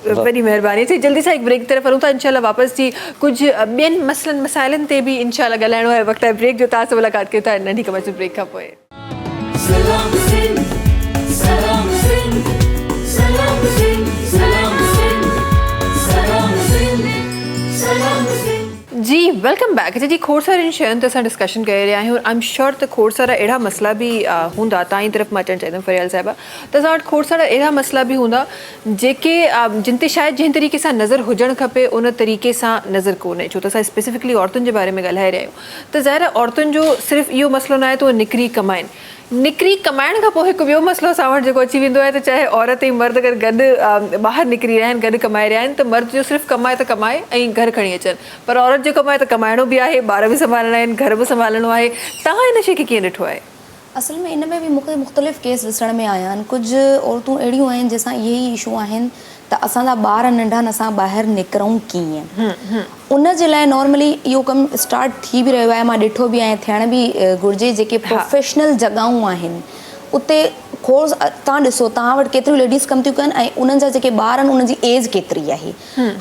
वॾी महिरबानी थी। जल्दी सां हिकु ब्रेक तरफ़ वञूं था, इंशाल्लाह वापसि जी कुझु ॿियनि मसइलनि मसाइलनि ते बि इंशाल्लाह ॻाल्हाइणो आहे। वक़्तु आहे ब्रेक जो, तव्हां सां मुलाक़ात कयूं था नंढी कमर्शियल ब्रेक खां पोइ। जी वेलकम बैक। अच्छा जी, खोड़ सारियुनि शयुनि ते असां डिस्कशन करे रहिया आहियूं। आई एम श्योर त खोड़ सारा अहिड़ा मसइला बि हूंदा, तव्हांजी तरफ़ मां अचणु चाहींदमि फरियाल साहिबा, त असां वटि खोड़ सारा अहिड़ा मसइला बि हूंदा जेके जिन ते शायदि जंहिं तरीक़े सां नज़र हुजणु खपे उन तरीक़े सां नज़र कोन्हे। छो त असां स्पेसिफिकली औरतुनि जे बारे में ॻाल्हाए रहिया आहियूं, त ज़ाहिर आहे औरतुनि जो सिर्फ़ु इहो मसइलो न आहे त उहे निकिरी कमाइण खां पोइ हिकु ॿियो मसइलो असां वटि जेको अची वेंदो आहे, त चाहे औरत ऐं मर्द अगरि गॾु ॿाहिरि निकिरी रहिया आहिनि, गॾु कमाए रहिया आहिनि, त मर्द जो सिर्फ़ु कमाए त कमाए ऐं घर खणी अचनि, पर औरत जो कमाए त कमाइणो बि आहे, ॿार बि संभालणा आहिनि, घर बि संभालणो आहे। तव्हां हिन शइ खे कीअं ॾिठो आहे? असल में इन में बि मूंखे मुख़्तलिफ़ केस ॾिसण में आया आहिनि। कुझु औरतूं अहिड़ियूं आहिनि जंहिंसां इहे ई इशू आहिनि त असांजा ॿार नंढा न, असां ॿाहिरि निकिरूं कीअं। उन जे लाइ नॉर्मली इहो कमु स्टार्ट थी बि रहियो आहे, मां ॾिठो बि आहे, थियण बि घुरिजे। जेके प्रोफेशनल जॻहियूं आहिनि उते खोड़ तव्हां ॾिसो, तव्हां वटि केतिरियूं लेडीज़ कमु थियूं कनि ऐं उन्हनि जा जेके ॿार आहिनि उन्हनि जी एज केतिरी आहे।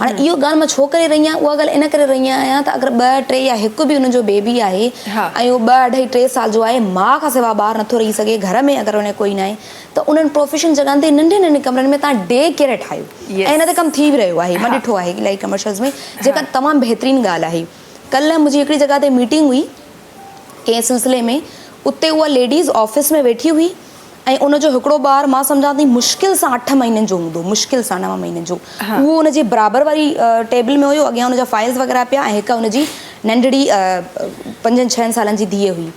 हाणे इहो ॻाल्हि मां छो करे रही आहियां, उहा ॻाल्हि इन करे रही आहियां त अगरि 2, 3 या हिकु बि उनजो बेबी आहे ऐं उहो 2, 2.5, 3 साल जो आहे, माउ खां सवाइ ॿारु नथो रही सघे घर में, अगरि उन कोई न आहे त उन्हनि प्रोफेशन जॻहनि ते नंढे कमरनि में तव्हां डे केयर ठाहियो ऐं इन ते कमु थी बि रहियो आहे। मां ॾिठो आहे इलाही कमर्शियल्स में, जेका तमामु बहितरीनु ॻाल्हि आहे। कल्ह मुंहिंजी हिकिड़ी जॻह ते मीटिंग हुई कंहिं सिलसिले में, उते उहा लेडीज़ ऑफिस में वेठी हुई ऐं उनजो हिकिड़ो ॿारु, मां सम्झां थी मुश्किल सां 8 महीननि जो हूंदो, मुश्किल सां 9 महीननि जो। उहो उनजे बराबरि वारी टेबल में हुयो, अॻियां उनजा फाइल्स वग़ैरह पिया ऐं हिकु उनजी नंढड़ी 5-6 सालनि जी धीअ हुई।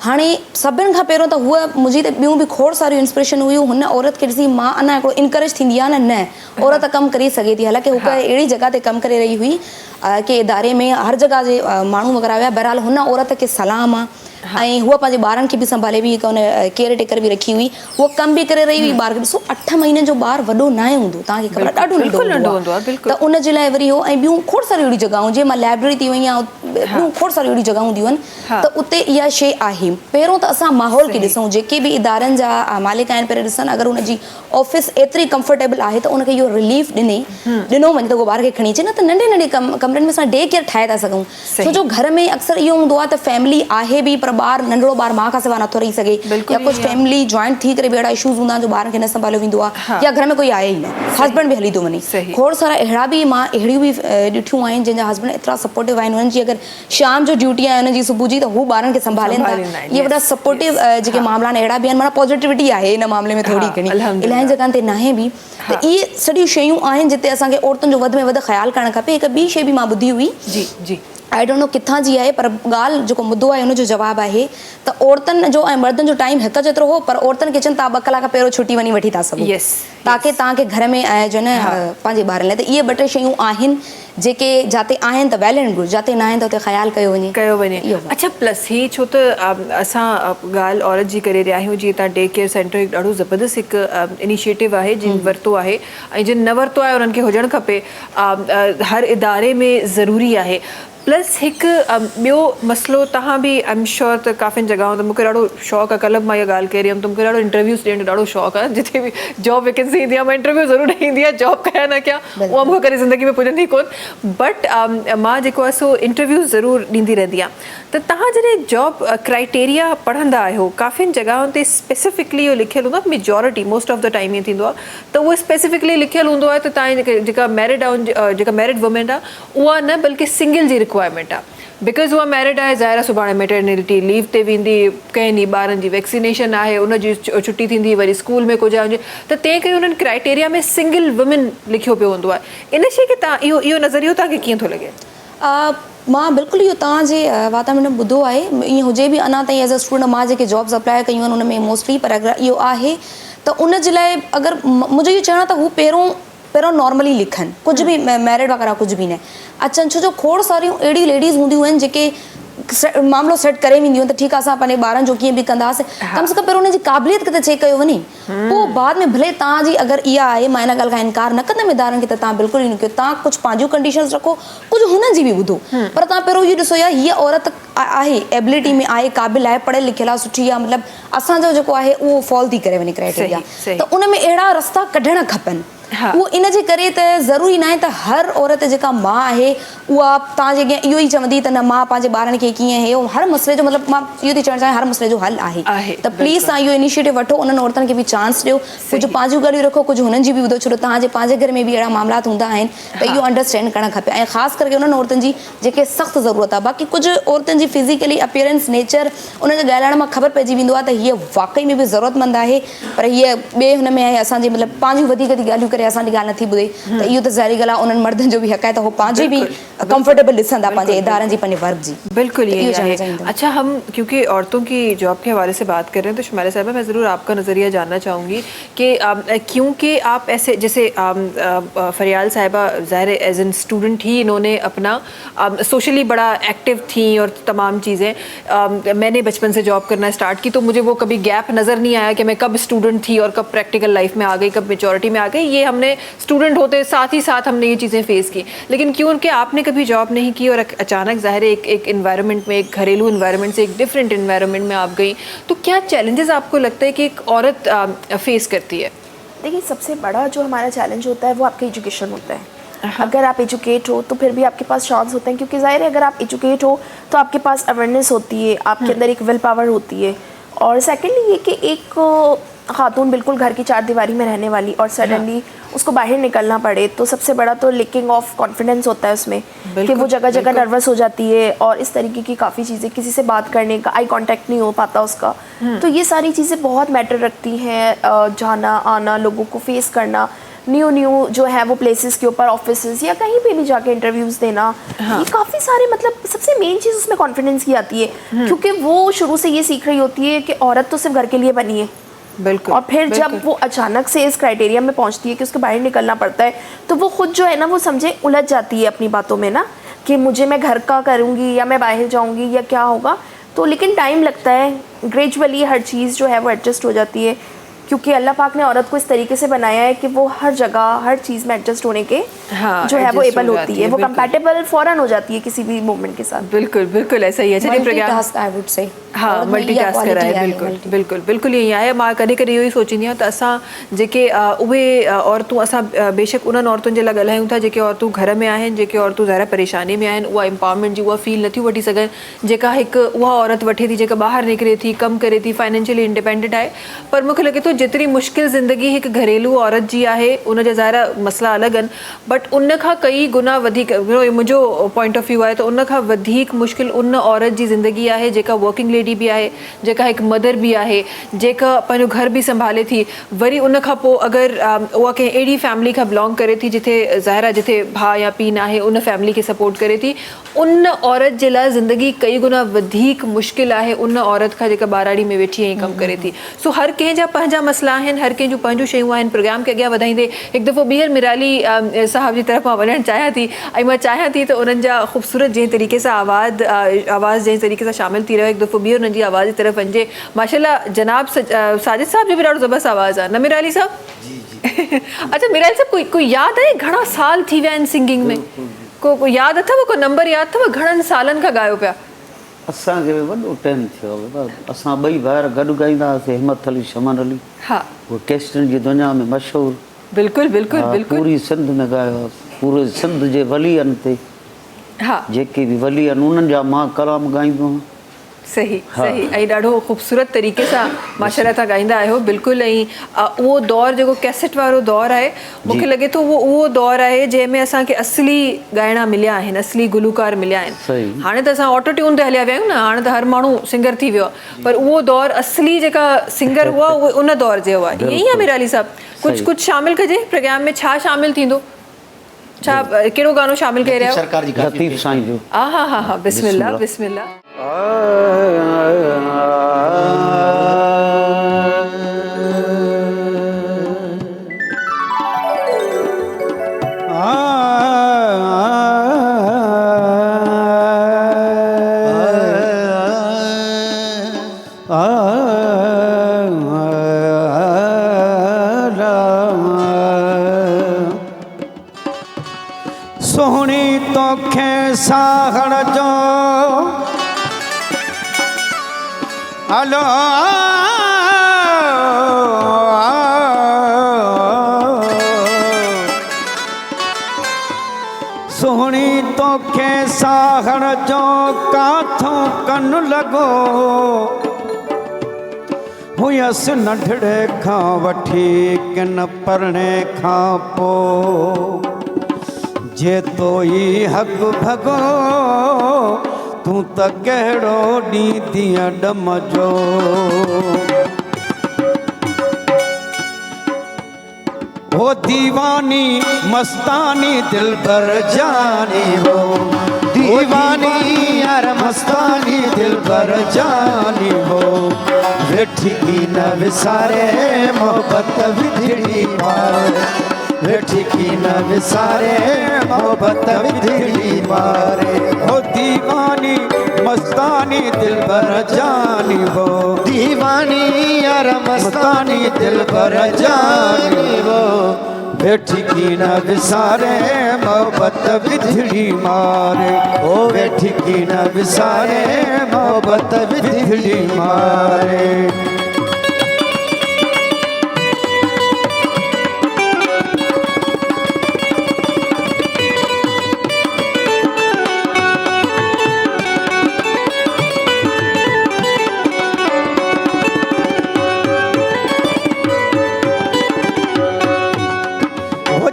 हाणे सभिनि खां पहिरियों त हूअ मुंहिंजी त ॿियूं बि खोड़ सारियूं इंस्पिरेशन हुयूं। हुन औरत खे ॾिसी मां अञा हिकिड़ो इनकरेज थींदी आहे न औरत कमु करे सघे थी। हालांकि हूअ अहिड़ी जॻह ते कमु करे रही हुई कि इदारे में हर जॻह जे माण्हू वग़ैरह हुया। बहरहाल हुन औरत खे सलाम आहे ऐं हूअ पंहिंजे ॿारनि खे बि संभाले हुई, हिकु उन केयर टेकर बि रखी हुई, उहो कमु बि करे रही हुई। ॿार खे ॾिसो 8 महीननि जो ॿारु वॾो न हूंदो, तव्हांखे ख़बर, ॾाढो नंढो हूंदो आहे। त उन जे लाइ वरी हो ऐं ॿियूं खोड़ सारियूं अहिड़ियूं जॻहियूं, जीअं मां लाइब्रेरी थी वई आहियां, ॿियूं खोड़ सारियूं अहिड़ियूं जॻहियूं हूंदियूं आहिनि, त उते इहा शइ आहे। पहिरियों त असां माहौल खे ॾिसूं, जेके बि इदारनि जा मालिक आहिनि पहिरियों ॾिसनि, अगरि उनजी ऑफिस एतिरी कंफर्टेबल आहे त उनखे इहो रिलीफ ॾिनो वञे त उहो ॿार खे खणी अचे न। त नंढे कमरनि में असां डे केयर ठाहे था सघूं, छो जो घर में अक्सर इहो हूंदो आहे त फैमिली आहे बि पर ॿारु, नंढिड़ो ॿारु माउ खां सवाइ नथो रही सघे, या कुझु फैमिली जॉइंट थी करे बि अहिड़ा इशूज़ हूंदा आहिनि जो ॿारनि खे न संभालियो वेंदो आहे, या घर में कोई आहे ई न, हस्बैंड बि हली थो वञे। खोड़ सारा अहिड़ा बि मां अहिड़ियूं बि ॾिठियूं आहिनि जंहिंजा हस्बैंड एतिरा सपोर्टिव आहिनि, हुननि जी अगरि शाम जो ड्यूटी आहे हुनजी सुबुह जी, त हू ॿारनि खे संभालनि था। इहे वॾा सपोर्टिव जेके मामला आहिनि अहिड़ा बि आहिनि, माना पॉजिटिविटी आहे इन मामले में थोरी घणी, इलाही जॻहनि ते न आहे बि। त इहे सॼियूं शयूं आहिनि जिते असांखे औरतुनि जो वधि में वधि ख़्यालु करणु खपे। हिकु ॿी शइ बि मां ॿुधी हुई, आई डोंट नो किथां जी आहे, पर ॻाल्हि जेको मुद्दो आहे हुनजो जवाबु आहे त औरतुनि जो ऐं मर्दनि जो टाइम हिकु जेतिरो हो, पर औरतुनि खे चवनि तव्हां 2 कलाक पहिरियों छुटी वठी था सघो, ताकी तव्हांखे घर में जो न पंहिंजे ॿारनि लाइ। त इहे 2-3 शयूं आहिनि जेके जाते आहिनि त वेल एंड गुड, जाते न आहिनि त उते ख़्यालु कयो वञे। अच्छा, प्लस ही छो त असां ॻाल्हि औरत जी करे रहिया आहियूं, जीअं तव्हां डे केयर सेंटर हिकु ॾाढो ज़बरदस्त हिकु इनिशिएटिव आहे जिन वरितो आहे ऐं जिन न वरितो आहे उन्हनि खे हुजणु खपे, हर इदारे में ज़रूरी आहे। प्लस हिकु ॿियो मसइलो, तव्हां बि आई एम श्योर त काफ़ियुनि जॻहियूं ते, मूंखे ॾाढो शौक़ु आहे, कल्ह मां इहा ॻाल्हि कई हुयमि त मूंखे ॾाढो इंटरव्यूज़ ॾियण जो ॾाढो शौक़ु आहे। जिते बि जॉब वैकेंसी ईंदी आहे मां इंटरव्यू ज़रूरु ॾींदी आहियां, जॉब कयां न कयां उहा मूंखे कॾहिं ज़िंदगी में पुॼंदी कोन, बट मां जेको आहे सो इंटरव्यूज़ ज़रूरु ॾींदी रहंदी आहियां। त तव्हां जॾहिं जॉब क्राइटेरिया पढ़ंदा आहियो, काफ़ियुनि जॻहियुनि ते स्पेसिफिकली इहो लिखियलु हूंदो आहे, majority most of the time ईअं थींदो आहे त उहो स्पेसिफिकली लिखियलु हूंदो आहे त तव्हांजी जेका मैरिड वुमेन आहे उहा न, बल्कि सिंगल जी रिक्वायरमेंट आहे। बिकॉज़ उहा मैरिड आहे, ज़ाहिर सुभाणे मेटर्निटी लीव ते वेंदी, कंहिं ॾींहुं ॿारनि जी वैक्सीनेशन आहे, उनजी छुट्टी थींदी, वरी स्कूल में कुझु हुजे, त तंहिं करे उन्हनि क्राइटेरिया में सिंगल वुमेन लिखियो पियो हूंदो आहे। इन शइ खे तव्हां इहो नज़रियो तव्हांखे कीअं थो लॻे? मां बिल्कुलु इहो तव्हांजे वातावरण में ॿुधो आहे, ईअं हुजे बि अञा ताईं एज़ अ स्टूडेंट मां जेके जॉब्स अप्लाई कयूं आहिनि उन में मोस्टली, पर अगरि इहो आहे त उन जे लाइ अगरि मुंहिंजो इहो चवणु आहे त हू पहिरों नॉर्मली लिखनि, कुझु बि मैरिड वग़ैरह कुझु बि न अचनि, छो जो खोड़ सारियूं अहिड़ी लेडीज़ हूंदियूं आहिनि जेके मामिलो सेट करे वेंदियूं आहिनि त ठीकु आहे असां पंहिंजे ॿारनि जो कीअं बि कंदासीं, कम से कम पहिरों उनजी क़ाबिलियत खे त चेक कयो वञे, पोइ बाद में भले तव्हांजी अगरि इहा आहे, मां इन ॻाल्हि खां इनकार न कंदमि इदारनि खे त तव्हां बिल्कुलु ई न कयो, तव्हां कुझु पंहिंजूं कंडीशन्स रखो, कुझु हुननि जी बि ॿुधो, पर तव्हां पहिरों इहो ॾिसो यार हीअ औरत आहे, एबिलिटी में आहे, क़ाबिल आहे, पढ़ियल लिखियल आहे, सुठी आहे, मतिलबु असांजो जेको आहे उहो फॉल थी करे वञे क्राइटेरिया, त उन में अहिड़ा रस्ता कढणु खपनि। उहो इन जे करे त ज़रूरी न आहे त हर औरत जेका माउ आहे उहा तव्हांजे अॻियां इहो ई चवंदी त न मां पंहिंजे ॿारनि खे कीअं हे हर मसइले जो, मतिलबु मां इहो थी चवणु चाहियां हर मसइले जो हल आहे, त प्लीज़ तव्हां इहो इनिशिएटिव वठो, उन्हनि औरतुनि खे बि चांस ॾियो, कुझु पंहिंजूं ॻाल्हियूं रखो, कुझु हुननि जी बि ॿुधो, छो त तव्हांजे पंहिंजे घर में बि अहिड़ा मामलात हूंदा आहिनि त इहो अंडरस्टैंड करणु खपे, ऐं ख़ासि करे उन्हनि औरतुनि जी जेके सख़्तु ज़रूरत आहे। बाक़ी कुझु औरतुनि जी फिज़िकली अपीयरेंस नेचर उन्हनि जे ॻाल्हाइण मां ख़बर पइजी वेंदो आहे त हीअ वाक़ई में बि ज़रूरतमंद आहे, पर हीअ ॿिए हुन में आहे असांजे मतिलबु पंहिंजूं वधीक थी ॻाल्हियूं करे असांजी ॻाल्हि नथी ॿुधे, त इहो त ज़ाहिरी ॻाल्हि आहे उन्हनि मर्दनि जो बि हक़ आहे त उहो पंहिंजे बि कंफर्टेबल ॾिसंदा पंहिंजे इदारनि जी, पंहिंजे वर्क जी। बिल्कुल यही है। अच्छा, हम क्योंकि औरतों की जॉब के हवाले से बात कर रहे हैं तो शुमाइला साहिबा मैं ज़रूर आपका नज़रिया जानना चाहूँगी कि क्योंकि आप ऐसे जैसे फरियाल साहिबा ज़ाहिर एज एन स्टूडेंट ही इन्होंने अपना सोशली बड़ा एक्टिव थी और तमाम चीज़ें, मैंने बचपन से जॉब करना स्टार्ट की तो मुझे वो कभी गैप नज़र नहीं आया कि मैं कब स्टूडेंट थी और कब प्रैक्टिकल लाइफ में आ गई, कब मेचोरिटी में आ गई, ये हमने स्टूडेंट होते साथ ही साथ हमने ये चीज़ें फेस की। लेकिन क्योंकि आपने कभी जॉब नहीं की और अचानक ज़ाहिर एक इन्वायरमेंट में, एक घरेलू इन्वायरमेंट से एक डिफरेंट इन्वायरमेंट में आप गई, तो क्या चैलेंजेस आपको लगता है कि एक औरत फेस करती है? देखिए, सबसे बड़ा जो हमारा चैलेंज होता है वो आपका एजुकेशन होता है। अगर आप एजुकेट हो तो फिर भी आपके पास चांस होते हैं, क्योंकि ज़ाहिर है अगर आप एजुकेट हो तो आपके पास अवेयरनेस होती है, आपके अंदर एक विल पावर होती है, और सेकेंडली ये कि एक खातून बिल्कुल घर की चार दीवारी में रहने वाली और सडनली उसको बाहर निकलना पड़े, तो सबसे बड़ा तो लेकिंग ऑफ कॉन्फिडेंस होता है उसमें, कि वो जगह जगह नर्वस हो जाती है और इस तरीके की काफ़ी चीज़ें, किसी से बात करने का आई कांटेक्ट नहीं हो पाता उसका, तो ये सारी चीज़ें बहुत मैटर रखती हैं। जाना आना, लोगों को फेस करना, न्यू जो है वो प्लेसेस के ऊपर, ऑफिसेज या कहीं पे भी जाके इंटरव्यूज़ देना, ये काफ़ी सारे, मतलब सबसे मेन चीज़ उसमें कॉन्फिडेंस की आती है, क्योंकि वो शुरू से ये सीख रही होती है कि औरत तो सिर्फ घर के लिए बनी है। बिल्कुल। और फिर जब वो अचानक से इस क्राइटेरिया में पहुंचती है कि उसके बाहर निकलना पड़ता है, तो वो खुद जो है ना वो समझे उलझ जाती है अपनी बातों में ना, कि मुझे मैं घर का करूँगी या मैं बाहर जाऊँगी या क्या होगा, तो लेकिन टाइम लगता है, ग्रेजुअली हर चीज़ जो है वो एडजस्ट हो जाती है, क्योंकि अल्लाह पाक ने औरत को इस तरीके से बनाया है कि वो हर जगह हर चीज़ में एडजस्ट होने के जो है वो एबल होती है, वो कंपैटिबल फौरन हो जाती है किसी भी मूवमेंट के साथ। बिल्कुल बिल्कुल ऐसा ही है। चलिए मल्टीटास्क आई वुड से, हाँ मल्टीटास्कर आहे, बिल्कुल बिल्कुल बिल्कुल ईअं आहे। मां कॾहिं कॾहिं इहो ई सोचींदी आहियां त असां जेके उहे औरतूं, असां बेशक उन्हनि औरतुनि जे लाइ ॻाल्हायूं था जेके औरतूं घर में आहिनि, जेके औरतूं ज़ाहिर परेशानी में आहिनि, उहा एम्पावरमेंट जी उहा फील नथियूं वठी सघनि, जेका हिकु उहा औरत वठे थी जेका ॿाहिरि निकिरे थी, कमु करे थी, फाइनेंशियली इंडिपेंडेंट आहे, पर मूंखे लॻे थो जेतिरी मुश्किल ज़िंदगी हिकु घरेलू औरत जी आहे उन जा ज़ाहिर मसला अलॻि आहिनि, बट उन खां कई गुना वधीक, मुंहिंजो पॉइंट ऑफ व्यू आहे त उन खां वधीक मुश्किल उन औरत जी ज़िंदगी आहे जेका वर्किंग लेडी बि आहे, जेका हिकु मदर बि आहे, जेका पंहिंजो घर बि संभाले थी, वरी उन खां पोइ अगरि उहा कंहिं अहिड़ी फैमिली खां बिलोंग करे थी जिथे ज़ाहिर आहे जिथे भाउ या पीउ न आहे, उन फैमिली खे सपोर्ट करे थी, उन औरत जे लाइ ज़िंदगी कई गुना वधीक मुश्किल आहे उन औरत खां जेका ॿाराड़ी में वेठी ऐं कमु करे थी। सो हर कंहिंजा पंहिंजा मसला आहिनि, हर कंहिंजूं पंहिंजूं शयूं आहिनि। प्रोग्राम खे अॻियां वधाईंदे हिकु दफ़ो ॿीहर मिराली साहब जी तरफ़ मां वञणु चाहियां थी, ऐं मां चाहियां थी त उन्हनि जा ख़ूबसूरत जंहिं तरीक़े सां आवाज़ जंहिं तरीक़े सां शामिल थी रहियो, हिकु दफ़ो ॿीहर उन्हनि जी आवाज़ जी तरफ़ वञिजे। माशाल्लाह जनाब साजिद साहब जो बि ॾाढो ज़बरदस्त आवाज़ु आहे, न मिराली साहब? अच्छा मिराली साहब, कोई यादि आहे घणा साल थी विया आहिनि सिंगिंग में? को यादि अथव, को नंबर यादि अथव घणनि सालनि खां ॻायो पिया? असांखे वॾो टाइम थियो आहे, असां ॿई भाउर गॾु ॻाईंदा हुआसीं, हिम्मत अली शमन अली, हा उहो केस्टनि जी दुनिया में मशहूरु, बिल्कुलु बिल्कुलु बिल्कुलु, पूरी सिंध में ॻायो आहे, पूरे सिंध जे वलीअनि ते, हा जेके बि वली आहिनि उन्हनि जा मां कलाम ॻाईंदो आहियां, सही सही ऐं ॾाढो ख़ूबसूरत तरीक़े सां माशाल्लाह तव्हां ॻाईंदा आहियो बिल्कुलु। ऐं उहो दौरु जेको कैसेट वारो दौरु आहे मूंखे लॻे थो उहो दौरु आहे जंहिंमें असांखे असली ॻाइणा मिलिया आहिनि, असली गुलूकार मिलिया आहिनि। हाणे त असां ऑटो ट्यून ते हलिया विया आहियूं न, हाणे त हर माण्हू सिंगर थी वियो आहे, पर उहो दौरु असली जेका सिंगर हुआ उहे उन दौर जो हुआ। ईअं ई आहे मीरा अली साहब, कुझु शामिलु कजे प्रोग्राम में, छा शामिलु थींदो, छा कहिड़ो गानो शामिलु करे रहिया सरकार जी लतीफ़ साईं जो हा हा हा बिस्मिल्लाह बिस्मिल्लाह। सोहणी तोखे साहण जो हलो सोहणी तोखे साहण जो काथों कन लॻो हुयसि नंढड़े खां वठी किन परणे खां पोइ जे तो ई हक भगो तूं त कहिड़ो ॾींदीअ ॾम जो। हो दीवानी मस्तानी दिल भर जानी हो, दीवानी यार मस्तानी दिल भर जानी हो, वेठी की न विसारे मोहब्बत विधड़ी मारे, वेठी की न विसारे मोहब्बत विधड़ी मारे। हो दीवानी मस्तानी दिल भर जानी हो, दीवानी यार मस्तानी दिल भर जानी हो, वेठी की न विसारे मोहब्बत विधड़ी मारे, ओ वेठी की न विसारे मोहब्बत विधड़ी मारे।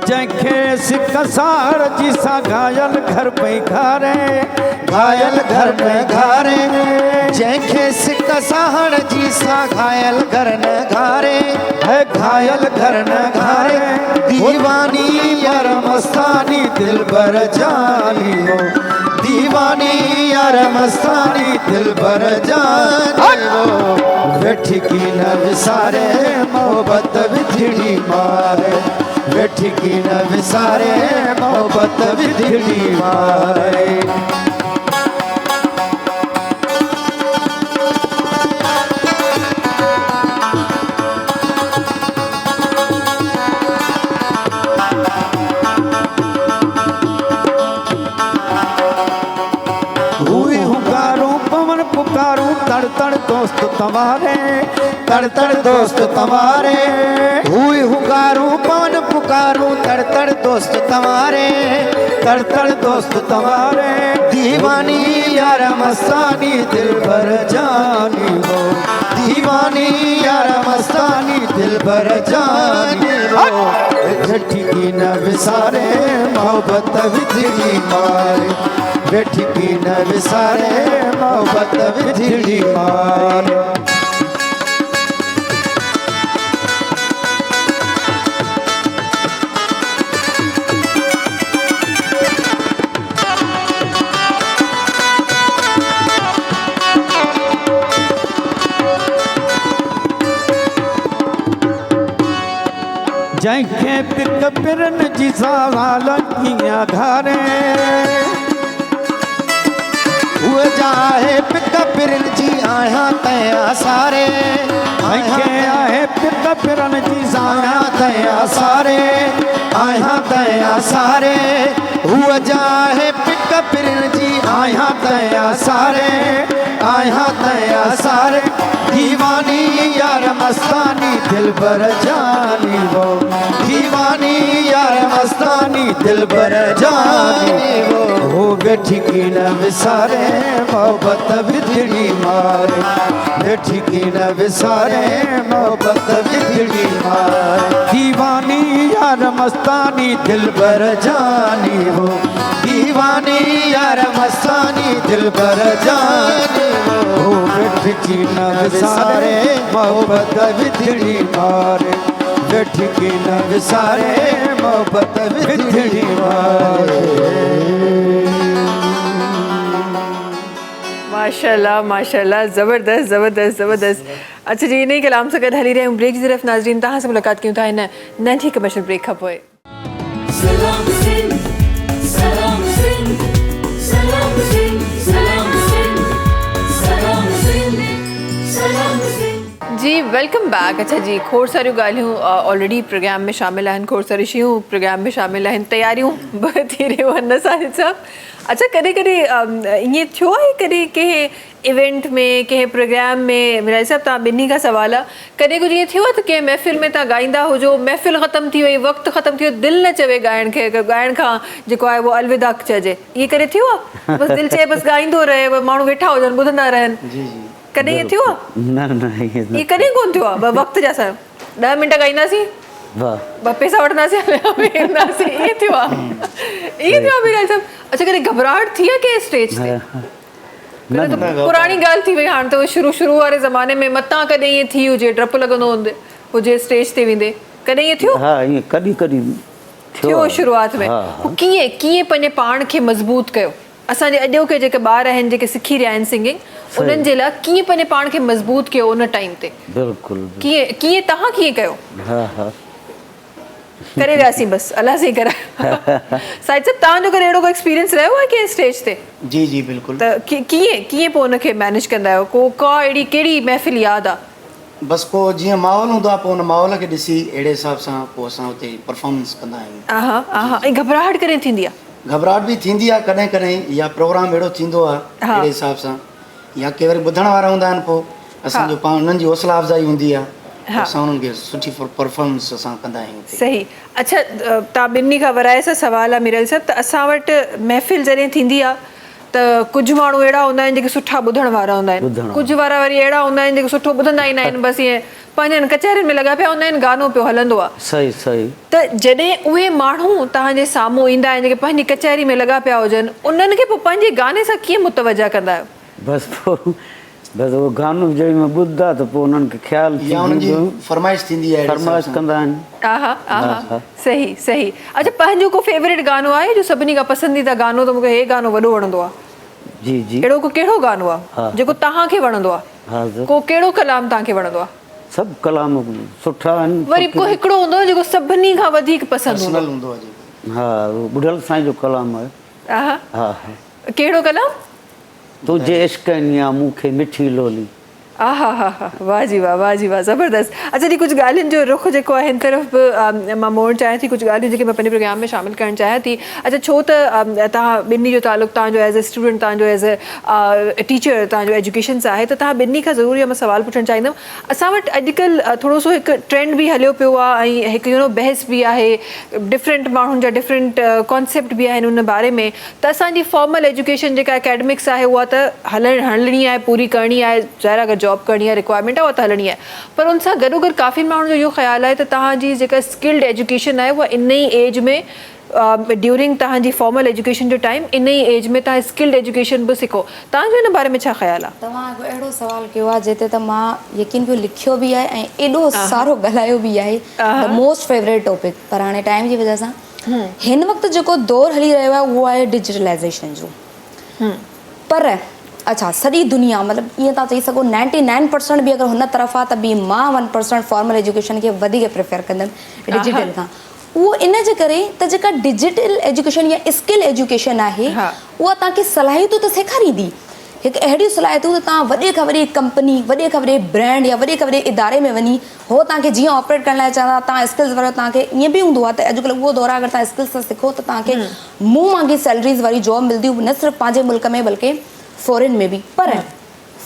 जंहिंखे सिक साड़ जी सा घायल घर पे घारे, घायल घर में घारे, जंहिंखे सिक साड़ जी सा घायल घर न घारे, है घायल घर न घारे, दीवानी यार मस्तानी दिल भर जानी हो, दीवानी यार मस्तानी दिल भर जानी हो, वेठी की न विसारे मोहब्बत विधड़ी मारे, वेठी की न विसारे मोहब्बत विधड़ी मारे। तड़ तड़ दोस्त तुम्हारे, तड़ तड़ दोस्त तुम्हारे, हुई हुगारू पवन पुकारू, तड़ तड़ दोस्त तुम्हारे, तड़ तड़ दोस्त तुम्हारे, दीवानी यार मस्तानी दिल भर जानी हो, दीवानी यार मस्तानी दिल भर जानी हो, वेठी की न विसारे मोहब्बत विधड़ी मारे, वेठी की न विसारे मोहब्बत विधड़ी मारे। जंहिंखे पिक पिरन जी साल कीअं घारे, उहे जाहे पिक पिरन जी आहियां तया सारे, जंहिंखे आहे पिक पिरन जी आहियां तया सारे, आहियां तया सारे, उहे जाहे पिक पिरन जी आहियां तया सारे, आहियां तया सारे, दीवानी यार मस्तानी दिल भर जानी हो, दीवानी यार मस्तानी दिल बर जानी वो बैठी की न विसारे मोहब्बत विधड़ी मारे बैठी की न विसारे मोहब्बत विधड़ी मारे दीवानी यार मस्तानी दिल बर जानी वो दीवानी यार मस्तानी दिल बर जानी वो बैठी की न विसारे मोहब्बत विधड़ी मारे बैठी की न विसारे मोहब्बत विधड़ी मारे। माशाल्लाह माशाल्लाह, ज़बरदस्त ज़बरदस्त ज़बरदस्त। अच्छा जी, इन्हीं कलाम से गॾु हली रहिया आहियूं ब्रेक जी तरफ़। नाज़रीन, तव्हां सां मुलाक़ात कयूं था हिन नंढी कमर्शियल ब्रेक खां पोइ। जी वेलकम बैक। अच्छा जी, खोड़ सारियूं ॻाल्हियूं ऑलरेडी प्रोग्राम में शामिल आहिनि, खोड़ सारी शयूं प्रोग्राम में शामिल आहिनि, तयारियूं बि थी रहियूं आहिनि साहिब साहब। अच्छा, कॾहिं कॾहिं ईअं थियो आहे कॾहिं कंहिं इवेंट में कंहिं प्रोग्राम में, मिराज साहब तव्हां ॿिन्ही खां सवाल आहे, कॾहिं कुझु ईअं थियो आहे त कंहिं महफ़िल में तव्हां ॻाईंदा हुजो, महफ़िल ख़तमु थी वई, वक़्तु ख़तमु थी वियो, दिलि न चवे ॻाइण खे, ॻाइण खां जेको आहे उहो अलविदा चइजे, ईअं कॾहिं थियो आहे? बसि दिलि चए बसि ॻाईंदो रहे, माण्हू वेठा हुजनि ॿुधंदा रहनि, कॾहिं ईअं थियो आहे? न ईअं कॾहिं कोन थियो आहे? वक़्तु जा असां 10 मिंट ॻाईंदासीं, ॿ पैसा वठंदासीं, ईंदासीं, ईअं थियो आहे? ईअं थियो आहे मिराज साहब? अच्छा, कॾहिं घबराहट थी आहे कंहिं स्टेज ते? पुराणी ॻाल्हि थी वई हाणे त, शुरू वारे ज़माने में मतां कॾहिं ईअं थी हुजे, डपु लॻंदो हुजे स्टेज ते वेंदे, कॾहिं ईअं थियो? हा, ईअं कॾहिं कॾहिं थियो शुरूआत में। कीअं पंहिंजे पाण खे मज़बूत कयो? असांजे अॼोके जेके ॿार आहिनि जेके सिखी रहिया आहिनि सिंगिंग, उन्हनि जे लाइ कीअं पंहिंजे पाण खे मज़बूत कयो उन टाइम ते? बिल्कुलु कीअं तव्हां कीअं कयो? करे वियासीं बसि, अलाह साईं कराए। साहिब साहब, तव्हांजो कॾहिं अहिड़ो को एक्सपीरियंस रहियो आहे कंहिं स्टेज ते? जी जी बिल्कुलु। त कीअं पोइ उनखे मैनेज कंदा आहियो? का अहिड़ी कहिड़ी महफ़िल यादि आहे? बसि को जीअं माहौल हूंदो आहे, पोइ हुन माहौल खे ॾिसी अहिड़े हिसाब सां पोइ असां हुते परफॉर्मेंस कंदा आहियूं। ऐं घबराहट कॾहिं थींदी आहे? घबराहट बि थींदी आहे कॾहिं कॾहिं, या प्रोग्राम अहिड़ो थींदो आहे अहिड़े हिसाब सां, या के वरी ॿुधण वारा हूंदा आहिनि, पोइ असांजो पाण उन्हनि जी हौसला अफ़ज़ाई हूंदी आहे, असां उन्हनि खे सुठी परफॉर्मेंस असां कंदा आहियूं। सही। अच्छा, तव्हां ॿिन्ही खां वराए सां सवाल आहे मिरल साहब, त असां वटि महफ़िल जॾहिं थींदी आहे त कुझु माण्हू अहिड़ा हूंदा आहिनि जेके सुठा ॿुधण वारा हूंदा आहिनि, कुझु वारा वरी अहिड़ा हूंदा आहिनि जेके सुठो ॿुधंदा ई न आहिनि, बसि ईअं पंहिंजनि कचहरियुनि में लॻा पिया हूंदा आहिनि, गानो पियो हलंदो आहे। सही सही। त जॾहिं उहे माण्हू तव्हांजे साम्हूं ईंदा आहिनि जेके पंहिंजी कचहरी में लॻा पिया हुजनि, उन्हनि खे पोइ पंहिंजे गाने सां कीअं मुतवजा कंदा आहियो? बसि उहो गानो जॾहिं मां ॿुधंदा त पोइ उन्हनि खे ख़्यालु फरमाइश थींदी आहे, फरमाइश कंदा आहिनि। सही सही। अच्छा, पंहिंजो को फेवरेट गानो आहे जो सभिनी खां पसंदीदा गानो, त मूंखे हे गानो वॾो वणंदो आहे? जी जी। अहिड़ो को कहिड़ो गानो आहे जेको तव्हांखे वणंदो आहे? को कहिड़ो कलाम तव्हांखे वणंदो आहे? सभु कलाम सुठा आहिनि, वरी को हिकिड़ो हूंदो जेको सभिनी खां वधीक पसंदि हूंदो? हा, ॿुढल साईं जो कलाम आहे। कहिड़ो कलाम? तुझे इश्क़ निया मूंखे मिठी लोली। वाह जी वाह, वाह जी वाह, ज़बरदस्त। अच्छा जी, कुझु ॻाल्हियुनि जो रुख जेको आहे हिन तरफ़ बि मां मोड़णु चाहियां थी, कुझु ॻाल्हियूं जेके मां पंहिंजे प्रोग्राम में शामिलु करणु चाहियां थी। अच्छा, छो त तव्हां ॿिन्ही जो तालुक़ु तव्हांजो एज़ ए स्टूडेंट, तव्हांजो एज़ ए टीचर, तव्हांजो एजुकेशन सां आहे, त तव्हां ॿिन्ही खां ज़रूरी मां सवालु पुछणु चाहींदमि। असां वटि अॼुकल्ह थोरो सो हिकु ट्रेंड बि हलियो पियो आहे, ऐं हिकु बहस बि आहे, डिफरेंट माण्हुनि जा डिफरेंट कॉन्सेप्ट बि आहिनि उन बारे में, त असांजी फॉर्मल एजुकेशन जेका एकेडमिक्स आहे उहा त हलणी आहे, पूरी करणी आहे, ज़ाहिर अगरि जॉब करणी आहे, रिक्वायरमेंट आहे, उहा त हलणी आहे, पर उन सां गॾोगॾु काफ़ी माण्हुनि जो इहो ख़्यालु आहे त तव्हांजी जेका स्किल्ड एजुकेशन आहे उहा इन ई एज में, ड्यूरिंग तव्हांजी फॉर्मल एजुकेशन जो टाइम, इन ई एज में तव्हां स्किल्ड एजुकेशन बि सिखो। तव्हांजो हिन बारे में छा ख़्यालु आहे? तव्हां अहिड़ो सवाल कयो आहे जिते त मां यकीन पियो लिखियो बि आहे ऐं एॾो सारो ॻाल्हायो बि आहे, द मोस्ट फेवरेट टॉपिक, पर हाणे टाइम जी वजह सां हिन वक़्तु जेको दौरु हली रहियो आहे उहो आहे डिजिटलाइज़ेशन जो। पर अच्छा, सॼी दुनिया मतिलबु ईअं तव्हां चई सघो 99% बि अगरि हुन तरफ़ आहे त बि मां 1% फॉर्मल एजुकेशन खे वधीक प्रिफर कंदमि डिजिटल खां। उहो इन जे करे त जेका डिजिटल एजुकेशन या स्किल एजुकेशन आहे उहा तव्हांखे सलाहियतूं त सेखारींदी, हिकु अहिड़ियूं सलाहियतूं त तव्हां वॾे खां वॾी कंपनी, वॾे खां वॾे ब्रांड या वॾे खां वॾे इदारे में वञी हो तव्हांखे जीअं ऑपरेट करण लाइ चवंदा, तव्हां स्किल्स वारो, तव्हांखे ईअं बि हूंदो आहे त अॼुकल्ह उहो दौरु आहे, अगरि तव्हां स्किल्स सां सिखो त तव्हांखे मुंहुं वांगी सैलरीज़ वारी जॉब मिलंदियूं, न सिर्फ़ु पंहिंजे मुल्क में बल्कि फॉरेन में बि। पर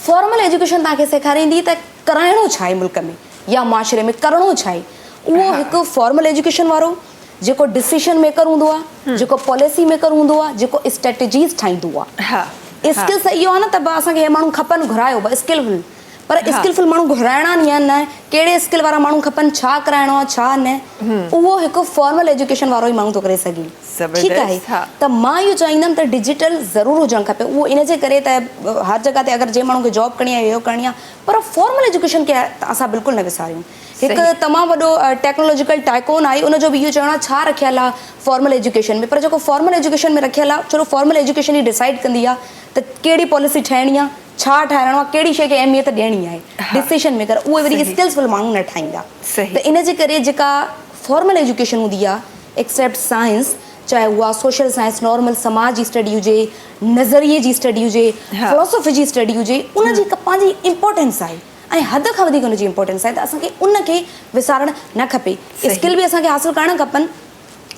फॉर्मल एजुकेशन तव्हांखे सेखारींदी त कराइणो छा आहे मुल्क में या माशरे में, करिणो छा आहे। उहो हिकु फॉर्मल एजुकेशन वारो जेको डिसीजन मेकर हूंदो आहे, जेको पॉलिसी मेकर हूंदो आहे, जेको स्ट्रेटजीस ठाहींदो आहे। हा स्किल त इहो आहे न त असांखे हे माण्हू खपनि घुरायो स्किलफुल, पर स्किलफुल माण्हू घुराइणा न आहिनि, न कहिड़े स्किल वारा माण्हू खपनि, छा कराइणो आहे छा न, उहो हिकु फॉर्मल एजुकेशन वारो ई माण्हू थो करे सघे। ठीकु आहे, त मां इहो चाहींदमि त डिजिटल ज़रूरु हुजणु खपे। उहो इन जे करे त हर जॻह ते अगरि जंहिं माण्हू खे जॉब करणी आहे, इहो करणी आहे, पर फॉर्मल एजुकेशन खे असां बिल्कुलु न विसारियूं। हिकु तमामु वॾो टेक्नोलॉजिकल टाइकोन आहे, उनजो बि इहो चवणु आहे छा रखियलु आहे फॉर्मल एजुकेशन में, पर जेको फॉर्मल एजुकेशन में रखियलु आहे, छो फॉर्मल एजुकेशन ई डिसाइड कंदी आहे त कहिड़ी पॉलिसी ठाहिणी आहे, छा ठाहिणो आहे, कहिड़ी शइ खे अहमियत ॾियणी आहे, डिसीजन मेकर उहे वरी स्किल्सफुल माण्हू न ठाहींदा। त इन जे करे जेका फॉर्मल एजुकेशन हूंदी आहे एक्सेप्ट साइंस, चाहे उहा सोशल साइंस नॉर्मल समाज जी स्टडी हुजे, नज़रिए जी स्टडी हुजे, फिलोसॉफी जी स्टडी हुजे, उनजी हिकु पंहिंजी इम्पोर्टेंस आहे ऐं हद खां वधीक उनजी इम्पोर्टेंस आहे, त असांखे उनखे विसारणु न खपे। स्किल बि असांखे हासिलु करणु खपनि,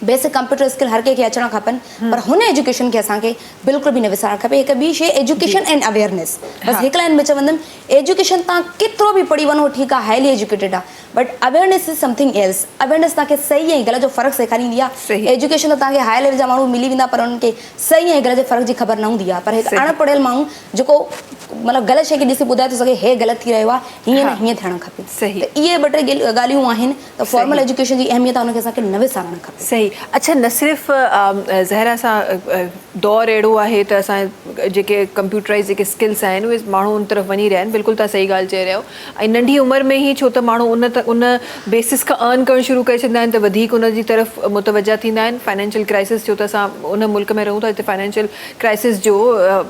बेसिक कंप्यूटर स्किल हर कंहिंखे अचणु खपनि, पर हुन एजुकेशन खे असांखे बिल्कुलु बि न विसारणु खपे। हिकु ॿी शइ एजुकेशन एंड अवेयरनेस, बसि हिकु लाइन में चवंदमि, एजुकेशन तव्हां केतिरो बि पढ़ी वञो ठीकु आहे, हाईली एजुकेटेड आहे, but awareness is something else. Awareness तव्हांखे सही ऐं ग़लति जो फ़र्क़ु सेखारींदी आहे। एजुकेशन त तव्हांखे हाई लेवल जा माण्हू मिली वेंदा, पर उन्हनि खे सही ऐं ग़लति जे फ़र्क़ु जी ख़बर न हूंदी आहे। पर हिकु अणपढ़ियल माण्हू जेको मतिलबु ग़लति शइ खे ॾिसी ॿुधाए थो सघे, हे ग़लति थी रहियो आहे, हीअं न हीअं थियणु खपे। त इहे ॿ टे ॻाल्हियूं आहिनि, त फॉर्मल एजुकेशन जी अहमियत आहे, उनखे असांखे न विसारणु खपे। सही। अच्छा, न सिर्फ़ु ज़हरा सां दौरु अहिड़ो आहे त असां जेके कंप्यूटराइज़ जेके स्किल्स आहिनि उहे माण्हू उन तरफ़ वञी रहिया आहिनि, बिल्कुलु तव्हां सही ॻाल्हि चई रहिया आहियो। ऐं नंढी उमिरि में ई छो त माण्हू उन बेसिस खां अर्न करणु शुरू करे छॾींदा आहिनि, त वधीक उन जी तरफ़ मुतवजा थींदा आहिनि। फाइनेंशियल क्राइसिस, छो त असां उन मुल्क में रहूं था जिते फाइनेंशियल क्राइसिस जो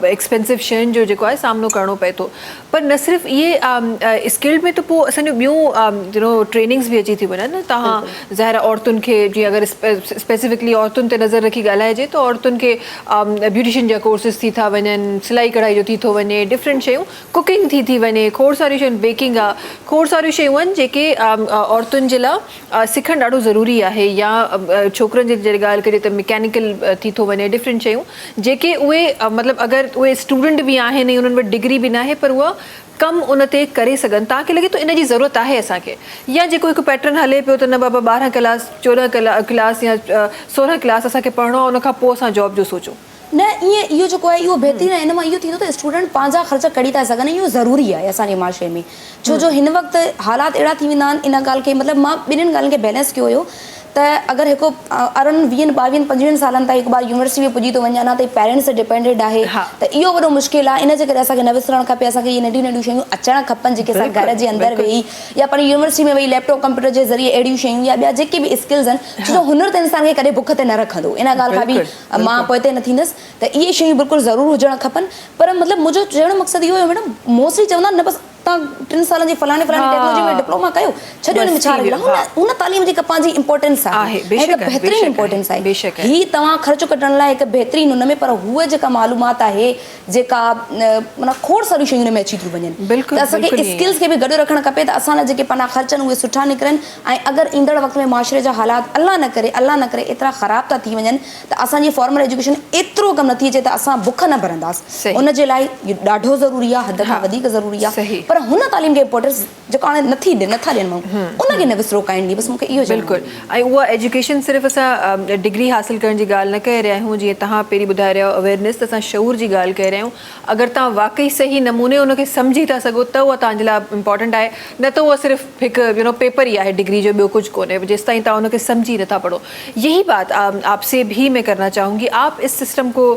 एक्सपेंसिव शयुनि जो जेको आहे सामनो करणो पए थो। पर न सिर्फ़ु इहे स्किल में, त पोइ असांजो ॿियूं ट्रेनिंग्स बि अची थी वञनि न। तव्हां ज़ाहिर औरतुनि खे जीअं अगरि स्पेसिफिकली औरतुनि ते नज़र रखी ॻाल्हाइजे, त औरतुनि खे ब्यूटिशियन जा कोर्सिस थी था वञनि, सिलाई कढ़ाई जो थी थो वञे, डिफरेंट शयूं, कुकिंग थी वञे, खोड़ सारियूं शयूं, बेकिंग आहे, खोड़ सारियूं शयूं आहिनि जेके औरतुनि जे लाइ सिखणु ॾाढो ज़रूरी आहे। या छोकिरनि जी जॾहिं ॻाल्हि कजे त मैकेनिकल थी थो वञे, डिफरेंट शयूं जेके उहे मतिलबु अगरि उहे स्टूडेंट बि आहिनि ऐं उन्हनि वटि डिग्री बि न आहे, पर उहा कमु उन ते करे सघनि। तव्हांखे लॻे थो इन जी ज़रूरत आहे असांखे, या जेको हिकु पैटर्न हले पियो त न बाबा 12 क्लास 14 क्लास या 16 क्लास असांखे पढ़णो आहे, उनखां पोइ असां जॉब जो सोचूं? न, ईअं इहो जेको आहे इहो बहितरीनु आहे। हिन मां इहो थींदो त स्टूडेंट पंहिंजा ख़र्च कढी था सघनि, इहो ज़रूरी आहे असांजे माशरे में, छो जो हिन वक़्तु हालात अहिड़ा थी वेंदा आहिनि। इन ॻाल्हि खे मतिलबु मां ॿिन्हिनि ॻाल्हियुनि खे बैलेंस कयो हुयो त अगरि हिकु 18, 20, 22, 25 सालनि ताईं हिकु बार यूनिवर्सिटी में पुॼी थो वञे, अञा ताईं पेरेंट्स डिपेंडेड आहे, त इहो वॾो मुश्किल आहे। इन जे करे असांखे न विसरणु खपे, असांखे इहे नंढियूं नंढियूं शयूं अचणु खपनि, जेके असां घर जे अंदरि वेही या पंहिंजी यूनिवर्सिटी में वेही लैपटॉप कंप्यूटर जे ज़रिए अहिड़ियूं शयूं या ॿिया जेके बि स्किल्स आहिनि, छो जो हुनर त इंसान खे कॾहिं बुख ते न रखंदो। इन ॻाल्हि खां बि मां पोइते न थींदसि, त इहे शयूं बिल्कुलु ज़रूरु हुजणु खपनि। पर मतिलबु मुंहिंजो चवण मक़सदु इहो हुयो मैडम, मोस्टली चवंदा न बसि तव्हां 3 सालनि जी फलाणे टेक्नोलॉजी में डिप्लोमा कयो, छॾियो हुन में छा रहियो। हुन तालीम जी हिकु पंहिंजी इंपॉर्टेंस आहे, हिकु बहितरीनु इंपॉर्टेंस आहे। ही तव्हां ख़र्चु कढण लाइ हिकु बहितरीनु हुन में, पर हूअ जेका मालूमात आहे, जेका माना खोड़ सारियूं शयूं हुन में अची थियूं वञनि, त असांखे स्किल्स खे बि गॾु रखणु खपे, त असां जेके पंहिंजा ख़र्च आहिनि उहे सुठा निकिरनि। ऐं अगरि ईंदड़ वक़्त में माशरे जा हालात अल्लाह न करे एतिरा ख़राब था थी वञनि त असांजी फॉर्मल एजुकेशन एतिरो कमु नथी अचे त असां बुख न भरंदासीं। उन जे लाइ इहो ॾाढो ज़रूरी आहे, हद खां वधीक ज़रूरी आहे। पर हुन तालीम खे इंपॉर्टेंस जेको हाणे नथा ॾियनि माण्हू, उनखे न विसरो काइंडली, बसि मूंखे इहो बिल्कुलु। ऐं उहा एजुकेशन सिर्फ़ु असां डिग्री हासिलु करण जी ॻाल्हि न करे रहिया आहियूं, जीअं तव्हां पहिरीं ॿुधाए रहिया आहियो अवेयरनेस, त असां शऊर जी ॻाल्हि करे रहिया आहियूं। अगरि तव्हां वाक़ई सही नमूने उनखे सम्झी था सघो त उहा तव्हांजे लाइ इम्पॉर्टेंट आहे, न त उहा सिर्फ़ु हिकु पेपर ई आहे डिग्री जो, ॿियो कुझु कोन्हे, जेसि ताईं तव्हां उनखे सम्झी नथा पढ़ो। यही बात आपसे भी मैं करना चाहूँगी, आप इस सिस्टम को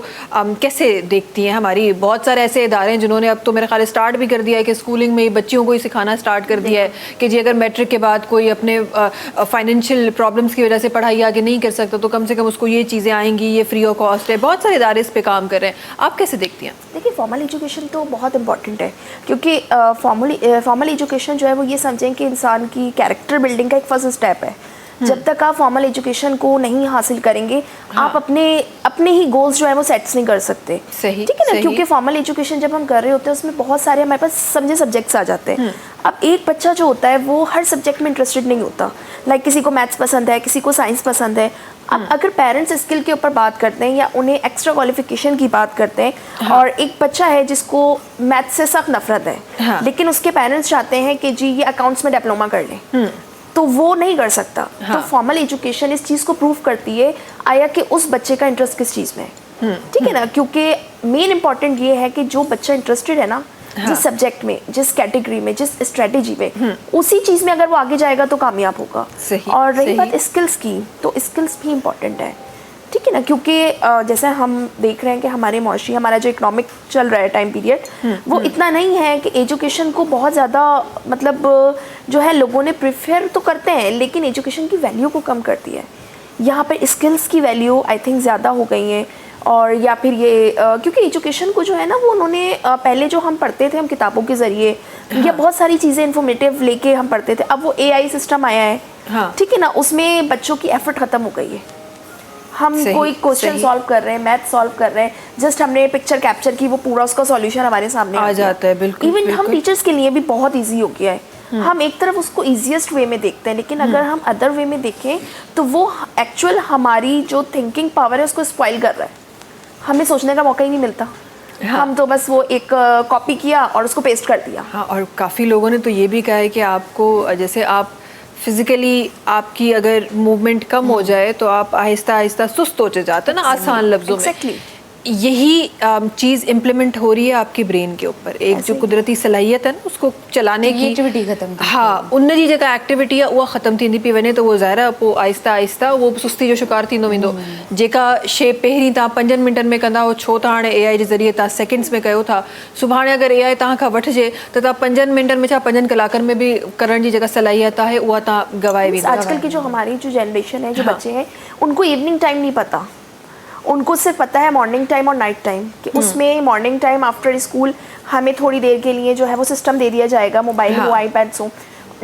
कैसे देखती हैं? हमारी बहुत सारे ऐसे इदारे हैं जिन्होंने अब तो मेरा ख्याल स्टार्ट भी कर दिया है कि स्कूलिंग में बच्चियों को ही सिखाना स्टार्ट कर दिया है कि जी अगर मैट्रिक के बाद कोई अपने फाइनेंशियल प्रॉब्लम्स की वजह से पढ़ाई आगे नहीं कर सकता तो कम से कम उसको ये चीज़ें आएंगी, ये फ्री ऑफ कॉस्ट है। बहुत सारे इदारे इस पे काम कर रहे हैं, आप कैसे देखती हैं? देखिए, फॉर्मल एजुकेशन तो बहुत इंपॉर्टेंट है, क्योंकि फॉर्मल एजुकेशन जो है वो ये समझें कि इंसान की कैरेक्टर बिल्डिंग का एक फर्स्ट स्टेप है। जब तक आप फॉर्मल एजुकेशन को नहीं हासिल करेंगे, आप अपने ही गोल्स जो है वो सेट्स नहीं कर सकते। सही, ठीक है ना? क्योंकि फॉर्मल एजुकेशन जब हम कर रहे होते हैं उसमें बहुत सारे हमारे पास समझे सब्जेक्ट्स आ जाते हैं। अब एक बच्चा जो होता है वो हर सब्जेक्ट में इंटरेस्टेड नहीं होता, लाइक किसी को मैथ्स पसंद है, किसी को साइंस पसंद है। अब अगर पेरेंट्स स्किल के ऊपर बात करते हैं या उन्हें एक्स्ट्रा क्वालिफिकेशन की बात करते हैं, और एक बच्चा है जिसको मैथ्स से सख्त नफरत है, लेकिन उसके पेरेंट्स चाहते हैं कि जी ये अकाउंट्स में डिप्लोमा कर लें, तो वो नहीं कर सकता। तो फॉर्मल एजुकेशन इस चीज़ को प्रूव करती है आया कि उस बच्चे का इंटरेस्ट किस चीज़ में है, ठीक है ना, क्योंकि मेन इंपॉर्टेंट ये है कि जो बच्चा इंटरेस्टेड है ना जिस सब्जेक्ट में, जिस कैटेगरी में, जिस स्ट्रेटेजी में, उसी चीज़ में अगर वो आगे जाएगा तो कामयाब होगा। और रही बात स्किल्स की, तो स्किल्स भी इम्पॉर्टेंट है, ठीक है ना, क्योंकि जैसे हम देख रहे हैं कि हमारे मुआशी, हमारा जो इकोनॉमिक चल रहा है टाइम पीरियड, वो इतना नहीं है कि एजुकेशन को बहुत ज़्यादा मतलब जो है लोगों ने प्रेफर तो करते हैं, लेकिन एजुकेशन की वैल्यू को कम करती है। यहाँ पर स्किल्स की वैल्यू आई थिंक ज़्यादा हो गई है। और या फिर ये क्योंकि एजुकेशन को जो है ना वो उन्होंने पहले जो हम पढ़ते थे हम किताबों के ज़रिए या बहुत सारी चीज़ें इन्फॉर्मेटिव लेके हम पढ़ते थे, अब वो AI सिस्टम आया है, ठीक है ना, उसमें बच्चों की एफर्ट ख़त्म हो गई है। हम कोई क्वेश्चन सॉल्व कर रहे हैं, मैथ सॉल्व कर रहे हैं, जस्ट हमने पिक्चर कैप्चर की, वो पूरा उसका सॉल्यूशन हमारे सामने आ जाता है। बिल्कुल, इवन हम टीचर्स के लिए भी बहुत ईजी हो गया है। हम एक तरफ उसको ईजीएस्ट वे में देखते हैं, लेकिन अगर हम अदर वे में देखें तो वो एक्चुअल हमारी जो थिंकिंग पावर है उसको स्पॉइल कर रहा है। हमें सोचने का मौका ही नहीं मिलता। हम तो बस वो एक कॉपी किया और उसको पेस्ट कर दिया। हाँ, और काफ़ी लोगों ने तो ये भी कहा है कि आपको जैसे आप फिजिकली आपकी अगर मूवमेंट कम हो जाए तो आप आहिस्ता आहिस्ता सुस्त होते जाते हैं ना, आसान लफ्जों में। Exactly. यही चीज़ इम्प्लीमेंट हो रही है आपके ब्रेन के ऊपर, एक जो कुदरती सलाहियत है ना उसको चलाने की, क्रिएटिविटी खत्म थी। हाँ, उन जी जेका एक्टिविटी है वो ख़त्म थींदी पई वञे, तो वो ज़ाहिर पोइ आहिस्ता आहिस्ता वो सुस्ती जो शिकार थींदो वेंदो। जेका शइ पहिरीं तव्हां 5 मिंटनि में कंदा हो, छो त हाणे AI जे ज़रिए तव्हां सेकेंड्स में कयो था, सुभाणे अगरि AI तव्हां खां वठिजे त तव्हां 5 मिंटनि में छा 5 कलाकनि में भी करण जी जेका सलाहियत है उहा तव्हां गवाए वेंदा। आजकल की जो हमारी जो जनरेशन है, जो बच्चे हैं, उनको इवनिंग टाइम नहीं पता, उनको सिर्फ पता है मॉर्निंग टाइम और नाइट टाइम, कि उसमें मॉर्निंग टाइम आफ्टर स्कूल हमें थोड़ी देर के लिए जो है वो सिस्टम दे दिया जाएगा, मोबाइल हो, आईपैड्स हो,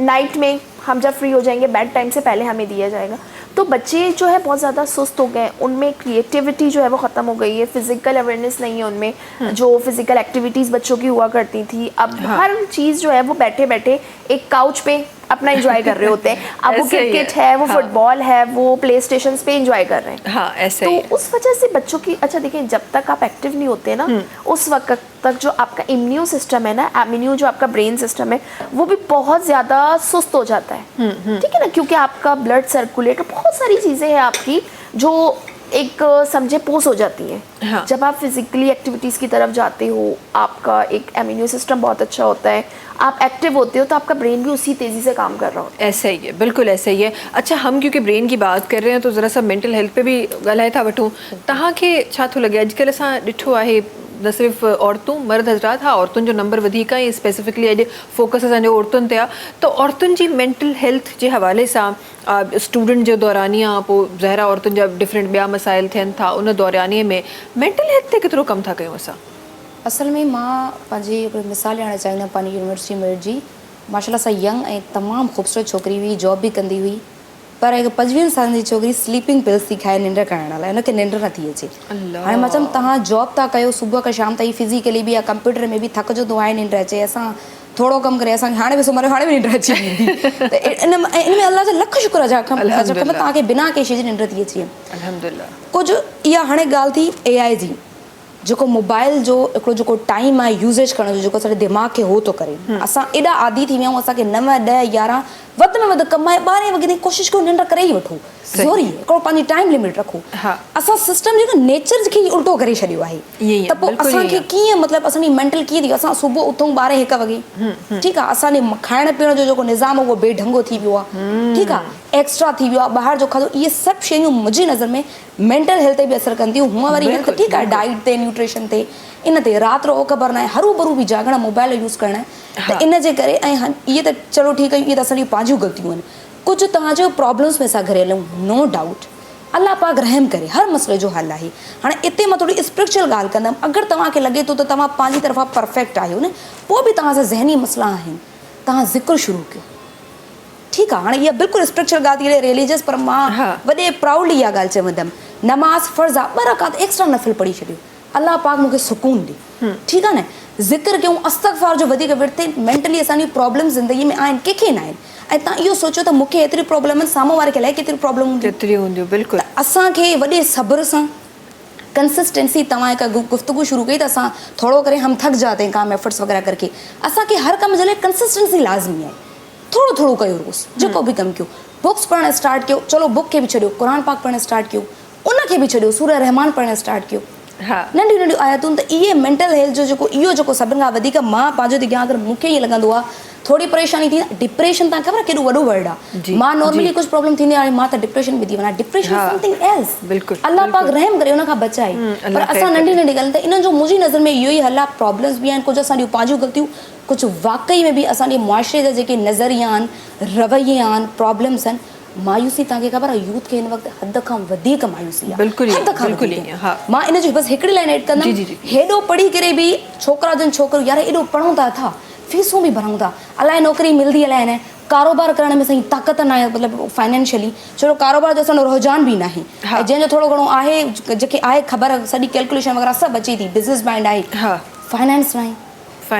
नाइट में हम जब फ्री हो जाएंगे बेड टाइम से पहले हमें दिया जाएगा। तो बच्चे जो है बहुत ज़्यादा सुस्त हो गए, उनमें क्रिएटिविटी जो है वो ख़त्म हो गई है, फिजिकल अवेयरनेस नहीं है उनमें, जो फिजिकल एक्टिविटीज़ बच्चों की हुआ करती थी, अब हर चीज़ जो है वो बैठे बैठे एक काउच पे अपना एंजॉय कर रहे होते हैं। अब वो क्रिकेट है, वो फुटबॉल है, वो प्ले स्टेशन पे एंजॉय कर रहे हैं। हाँ, ऐसे तो ही उस वजह से बच्चों की, अच्छा देखिए, जब तक आप एक्टिव नहीं होते ना उस वक्त तक जो आपका इम्यून सिस्टम है ना, इम्यून जो आपका ब्रेन सिस्टम है वो भी बहुत ज़्यादा सुस्त हो जाता है, ठीक है ना, क्योंकि आपका ब्लड सर्कुलेट, बहुत सारी चीज़ें हैं आपकी जो एक समझे पोस हो जाती हैं। हाँ। जब आप फिजिकली एक्टिविटीज़ की तरफ जाते हो, आपका एक इम्यून सिस्टम बहुत अच्छा होता है, आप एक्टिव होते हो तो आपका ब्रेन भी उसी तेज़ी से काम कर रहा होता है। ऐसा ही है, बिल्कुल ऐसा ही है। अच्छा, हम क्योंकि ब्रेन की बात कर रहे हैं तो ज़रा सा मेंटल हेल्थ पे भी ॻाल्हाए था वठूं। तव्हांखे छा थो लॻे, अॼुकल्ह असां ॾिठो आहे न सिर्फ़ु औरतूं, मर्द हज़रात, हाँ, औरतुनि जो नंबर वधीक आहे, स्पेसिफिकली अॼु फोकस असांजो औरतुनि ते आहे, त औरतुनि जी मेंटल हेल्थ जे हवाले सां स्टूडेंट जो दौरानिया, पोइ ज़ाहिरा औरतुनि जा डिफरेंट ॿिया मसाइल थियनि था, उन दौरानिए में मेंटल हेल्थ ते केतिरो कमु था कयूं असां? असल में मां पंहिंजी हिकिड़ी मिसाल ॾियणु चाहींदमि पंहिंजी यूनिवर्सिटी में जी। माशाल्लाह सां यंग ऐं तमामु ख़ूबसूरत छोकिरी हुई, जॉब बि कंदी हुई, पर हिकु 25 सालनि जी छोकिरी स्लीपिंग पिल्स थी खाए निंड करण लाइ, हुनखे निंड नथी अचे। हाणे मां चयमि तव्हां जॉब था कयो, सुबुह खां शाम ताईं फिज़िकली बि या कंप्यूटर में बि थकिजो थो आहे, निंड अचे, असां थोरो कमु करे असांखे हाणे बि सुम्हारे, हाणे बि निंड अची वेंदी, त इन में अल्लाह जा लख शुक्र आहे जंहिंमें तव्हांखे बिना कंहिं शइ जी निंड थी अचे। अल्हम्दुलिल्लाह। कुझु इहा हाणे ॻाल्हि थी AI जी, जेको मोबाइल जो हिकिड़ो जेको टाइम आहे यूज़ेज करण जो, जेको असांजे दिमाग़ खे हो थो करे, असां एॾा आदी थी विया आहियूं, असांखे 9, 10, 11 वधि में वधि कमाए 12 वॻे ताईं कोशिशि कयो निंड करे ई वठो, ज़रूरी हिकिड़ो पंहिंजी टाइम लिमिट रखो। असां सिस्टम जेको नेचर खे ई उल्टो करे छॾियो आहे, त पोइ असांखे कीअं, मतिलबु असांजी मेंटल कीअं थी, असां सुबुह उथूं 12-1 वॻे, ठीकु आहे, असांजे खाइण पीअण जो जेको निज़ाम आहे उहो बेढंगो थी वियो आहे, ठीकु आहे, एक्स्ट्रा थी वियो आहे, ॿाहिरि जो खाधो, इहे सभु शयूं मुंहिंजी नज़र में मेंटल हेल्थ ते बि असरु कनि थियूं। हूअं वरी हेल्थ ठीकु आहे, डाइट ते, न्यूट्रिशन ते, इन ते राति जो ख़बर न आहे, हरू भरू बि जागण, मोबाइल यूज़ करणु, त इन जे करे, ऐं इहे त चलो ठीकु आहे, इहे त असांजी पंहिंजियूं ग़लतियूं आहिनि, कुझु तव्हांजो प्रॉब्लम्स में असां घरेलू हलूं, नो डाउट, अल्लाह पाक रहम करे, हर मसइले जो हल आहे। हाणे इते मां थोरी स्पिरिचुअल ॻाल्हि कंदमि, अगरि तव्हांखे लॻे थो त तव्हां पंहिंजी तरफ़ां परफेक्ट आहियो न, पोइ बि तव्हांजा ज़हनी मसइला आहिनि, तव्हां ज़िक्र शुरू कयो, ठीकु आहे। हाणे इहा बिल्कुलु स्पिरिचुअल ॻाल्हि थी रिलीजियस, पर मां वॾे प्राउडली इहा ॻाल्हि चवंदमि, नमाज़ फ़र्ज़ु आहे, 2 रकात एक्स्ट्रा नफ़िल पढ़ी छॾियो, अल्लाह पाक मूंखे सुकून ॾे, ठीकु आहे न, ज़िक्र कयूं, अस्तग़फ़ार जो वधीक विर्ते, मेंटली असांजी प्रॉब्लम ज़िंदगी में आहिनि, कंहिंखे न आहिनि, ऐं तव्हां इहो सोचो त मूंखे एतिरी प्रॉब्लम आहिनि, साम्हूं वारे खे अलाए केतिरी प्रॉब्लम हूंदियूं, बिल्कुलु। असांखे वॾे सब्र सां, कंसिस्टेंसी, तव्हां हिकु गुफ्तगू शुरू कई त असां थोरो करे हम थक जाते हैं काम एफर्ट्स वग़ैरह करके, असांखे हर कम जे लाइ कंसिस्टेंसी लाज़मी आहे, थोरो थोरो कयो रोज़ जेको बि कमु कयो बुक्स पढ़णु स्टार्ट कयो चलो बुक खे बि छॾियो क़ुर पाक पढ़णु स्टार्ट कयो उनखे बि छॾियो सूरह रहमान पढ़णु स्टार्ट कयो नंढियूं नंढियूं आयतूं त इहे मेंटल हेल्थ जो जेको इहो जेको सभिनि खां वधीक मां पंहिंजो थी कयां अगरि मूंखे ईअं लॻंदो आहे थोड़ी परेशानी थी डिप्रेशन तव्हांखे ख़बर आहे केॾो वॾो वर्ड आहे मां नॉर्मली कुझु प्रॉब्लम थींदी आहे मां त डिप्रेशन में थी वञा डिप्रेशन समथिंग एल्स बिल्कुलु अल्लाह पाक रहम करे उन खां बचाए पर असां नंढी नंढी ॻाल्हि त इन्हनि जो मुंहिंजी नज़र में इहो ई हल आहे प्रॉब्लम्स बि आहिनि कुझु असांजूं पंहिंजूं ग़लतियूं कुझु वाक़ई में बि असांजे मुआशरे जा जेके नज़रिया आहिनि रवैये आहिनि प्रॉब्लम्स आहिनि मायूसी तव्हांखे ख़बर आहे यूथ खे हिन वक़्तु हद खां वधीक मायूसी आहे हद खां वधीक मां इन जो बसि हिकिड़ी लाइन एड कंदमि हेॾो पढ़ी करे बि छोकिरा जन छोकिरियूं यार एॾो पढ़ूं था फीसूं बि भरूं था अलाए नौकिरी मिलंदी अलाए न कारोबार करण में सही ताक़त न आहे मतिलबु फाइनेंशियली छो कारोबार जो असांजो रुझान बि न आहे जंहिंजो थोरो घणो आहे जेके आहे ख़बर सॼी कैलकुलेशन वग़ैरह सभु अचे थी बिज़नेस माइंड आहे फाइनेंस न आहे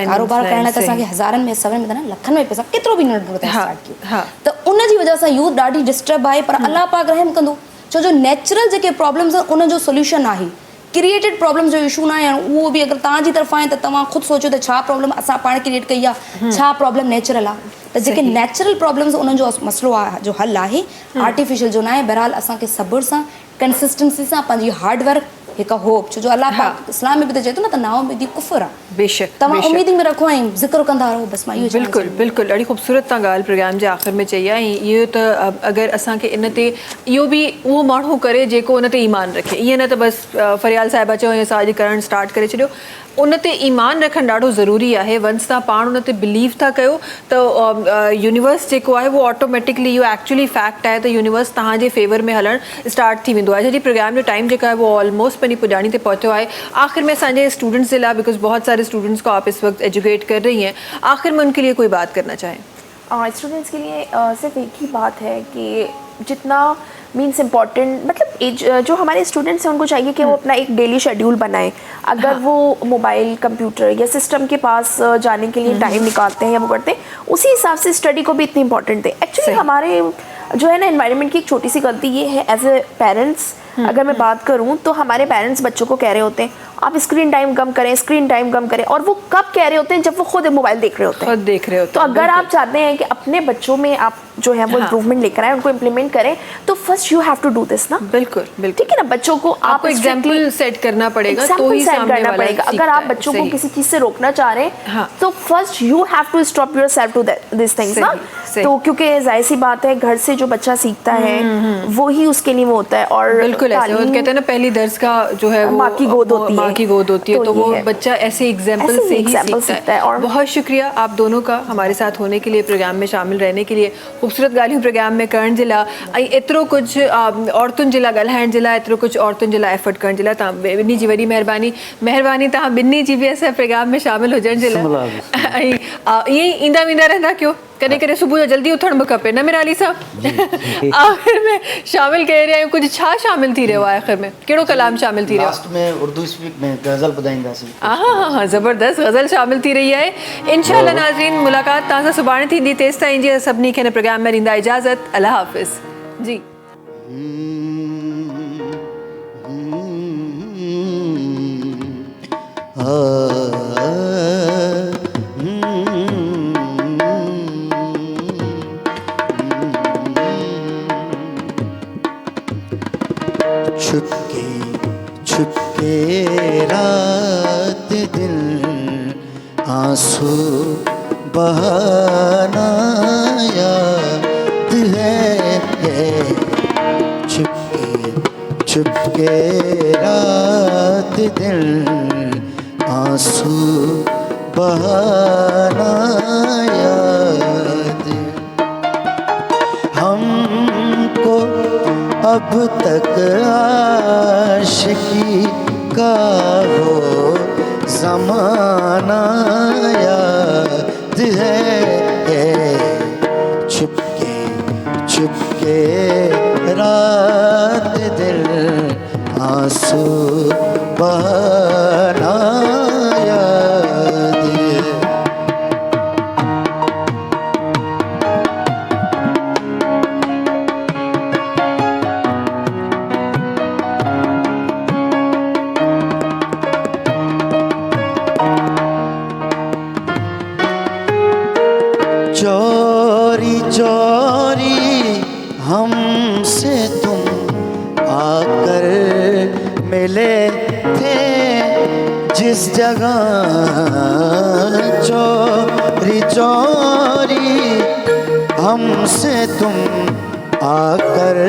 कारोबार करण लाइ त असांखे हज़ारनि में सवनि में त न लखनि में पैसा केतिरो बि नंढो स्टार्ट कयो त उनजी वजह सां यूथ ॾाढी डिस्टर्ब आहे पर अल्लाह पाक रहम कंदो छो जो नेचुरल जेके प्रॉब्लम्स आहिनि उनजो सोल्यूशन आहे क्रिएटेड प्रॉब्लम्स जो इशू न आहे उहो बि अगरि तव्हांजी तरफ़ां आहे त तव्हां ख़ुदि सोचो त छा प्रॉब्लम असां पाण क्रिएट कई आहे छा प्रॉब्लम नेचुरल आहे त जेके नेचुरल प्रॉब्लम्स उन्हनि जो मसइलो आहे जो हल आहे आर्टिफिशियल जो न आहे बहरहाल असांखे सब्र सां कंसिस्टेंसी सां पंहिंजी हार्डवर्क हिकु होप छो जो अल्लाह पाक इस्लाम में बि त चए थो न त नाउमीदी कुफ़र आहे बेशक तव्हां उमेद में रखो ऐं ज़िक्र कंदा रहो बसि मां इहो बिल्कुलु बिल्कुलु ॾाढी ख़ूबसूरत तव्हां ॻाल्हि प्रोग्राम जे आख़िर में चई आहे ऐं इहो त अगरि असांखे इन ते इहो बि उहो माण्हू करे जेको उन ते ईमान रखे ईअं न त बसि फरियाल साहिबा चयो ऐं असां अॼु करणु स्टार्ट करे छॾियो उन ते ईमान रखणु ॾाढो ज़रूरी आहे वंस तव्हां पाण उन ते बिलीव था कयो त यूनिवर्स जेको आहे उहो ऑटोमेटिकली इहो एक्चुअली फैक्ट आहे त यूनिवर्स तव्हांजे फेवर में हलणु स्टार्ट थी वेंदो आहे जॾहिं प्रोग्राम जो टाइम जेका है वो ऑलमोस्ट पंहिंजी पुॼाणी ते पहुतो आहे आखिर में असांजे स्टूडेंट्स जे लाइ बिकॉज बहुत सारे स्टूडेंट्स को आप इस वक्त एजुकेट कर रही हैं आखिर में उनके लिए कोई बात करना चाहें स्टूडेंट्स के लिए सिर्फ एक ही बात है कि जितना मीन्स इम्पॉर्टेंट मतलब एज जो हमारे स्टूडेंट्स हैं उनको चाहिए कि वो अपना एक डेली शेड्यूल बनाएं अगर वो मोबाइल कंप्यूटर या सिस्टम के पास जाने के लिए टाइम निकालते हैं या वो करते हैं उसी हिसाब से स्टडी को भी इतनी इंपॉर्टेंट है एक्चुअली हमारे जो है ना एनवायरनमेंट की एक छोटी सी गलती ये है एज ए पेरेंट्स अगर मैं बात करूं तो हमारे पेरेंट्स बच्चों को कह रहे होते हैं आप स्क्रीन टाइम कम करें और वो कब कह रहे होते हैं जब वो खुद मोबाइल देख रहे होते हैं तो अगर आप चाहते हैं कि अपने बच्चों में आप जो है वो इम्प्रूवमेंट लेकर आए उनको इम्प्लीमेंट करें तो first you have to do this ना बिल्कुल ठीक है ना बच्चों को आपको एग्जाम्पल सेट करना पड़ेगा तो ही सामने वाला पड़ेगा अगर आप बच्चों को किसी चीज से रोकना चाह रहे हैं तो first you have to stop yourself to this things ना तो क्योंकि जाहिर सी बात है घर से जो बच्चा सीखता है वो ही उसके लिए वो होता है और बिल्कुल ऐसे कहते हैं ना पहली दर्स का जो है वो माँ की गोद होती है तो वो बच्चा ऐसे एग्जाम्पल से ही सीखता है और बहुत शुक्रिया आप दोनों का हमारे साथ होने के लिए प्रोग्राम में शामिल रहने के लिए खूबसूरत ॻाल्हियूं प्रोग्राम में करण जे लाइ ऐं एतिरो कुझु औरतुनि जे लाइ ॻाल्हाइण जे लाइ एतिरो कुझु औरतुनि जे लाइ एफर्ट करण जे लाइ तव्हां ॿिन्ही जी वॾी महिरबानी तव्हां ॿिन्ही जी बि असां प्रोग्राम में शामिल हुजण जे लाइ ऐं ईअं ई ईंदा वेंदा रहंदा कयो कॾहिं कॾहिं सुबुह जो जल्दी उथण बि खपे न मिराली साहब आख़िर में शामिल करे रहिया आहियूं कुझु छा शामिल थी रहियो आहे आख़िर में कहिड़ो कलाम शामिल थी रहियो लास्ट में उर्दू स्पीक में गज़ल ॿुधाईंदासीं हाँ ज़बरदस्त गज़ल शामिल थी रही है इंशाअल्लाह नाज़रीन मुलाक़ात तव्हां सां सुभाणे थींदी तेसि ताईं जी सभिनी खे हिन प्रोग्राम में ॾींदा इजाज़त अल्लाह हाफ़िज़ जी छुपके रात दिन आंसू बहाना याद है छुपके रात दिन आंसू बहाना याद हमको अब तक आशिकी का वो ज़माना याद है छुपके रात दिल आंसू बहाना याद है चोरी चोरी हमसे तुम आकर मिले थे जिस जगह, चोरी चोरी हमसे तुम आकर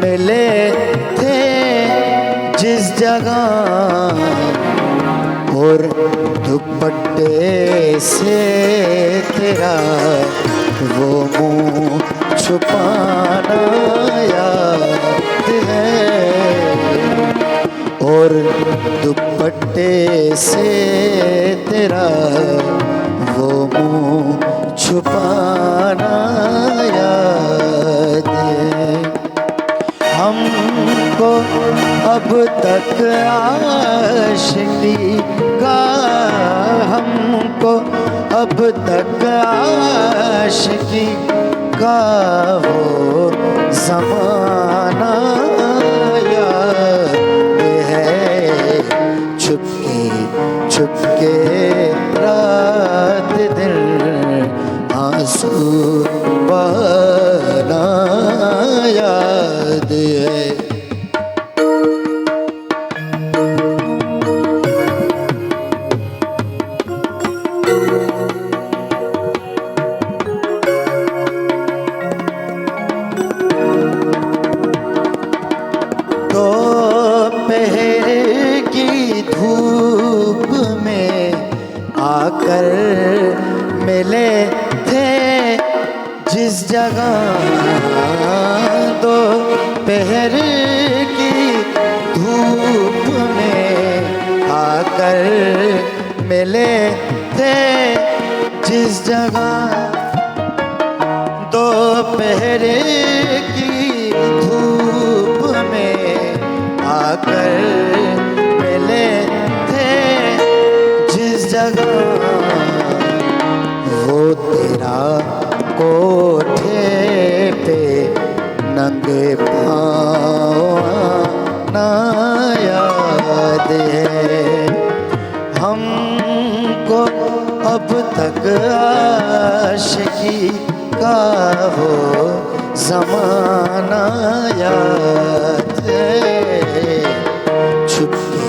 मिले थे जिस जगह, और दुपट्टे से तेरा वो मुँह छुपाना याद है, और दुपट्टे से तेरा वो मुँह छुपाना याद है। हमको अब तक आशिकी का, हमको अब तक आशिकी का वो ज़माना याद है। छुपके छुपके रात दिन आंसू बहाना याद है। दोपहर की धूप में आकर मिले थे जिस जगह, दोपहर की धूप में आकर मिले थे जिस जगह, दोपहर की धूप में आकर मिले थे जिस जगह, वो तेरा कोठे पे नंगे पाँव ना याद है। हमको अब तक आशिकी का वो ज़माना याद है। छुपके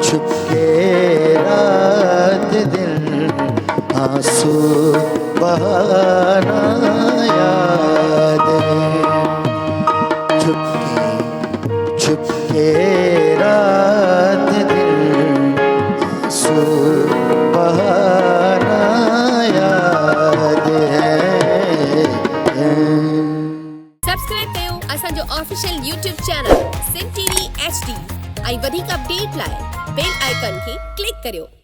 छुपके रात दिन आंसू बहाना याद है। छुपके छुपके रात दिन आंसू बहाना याद है। सब्सक्राइब कयो असांजो official YouTube channel Sindh TV HD ऐं वधीक अपडेट लाइ बेल आइकन खे क्लिक करियो।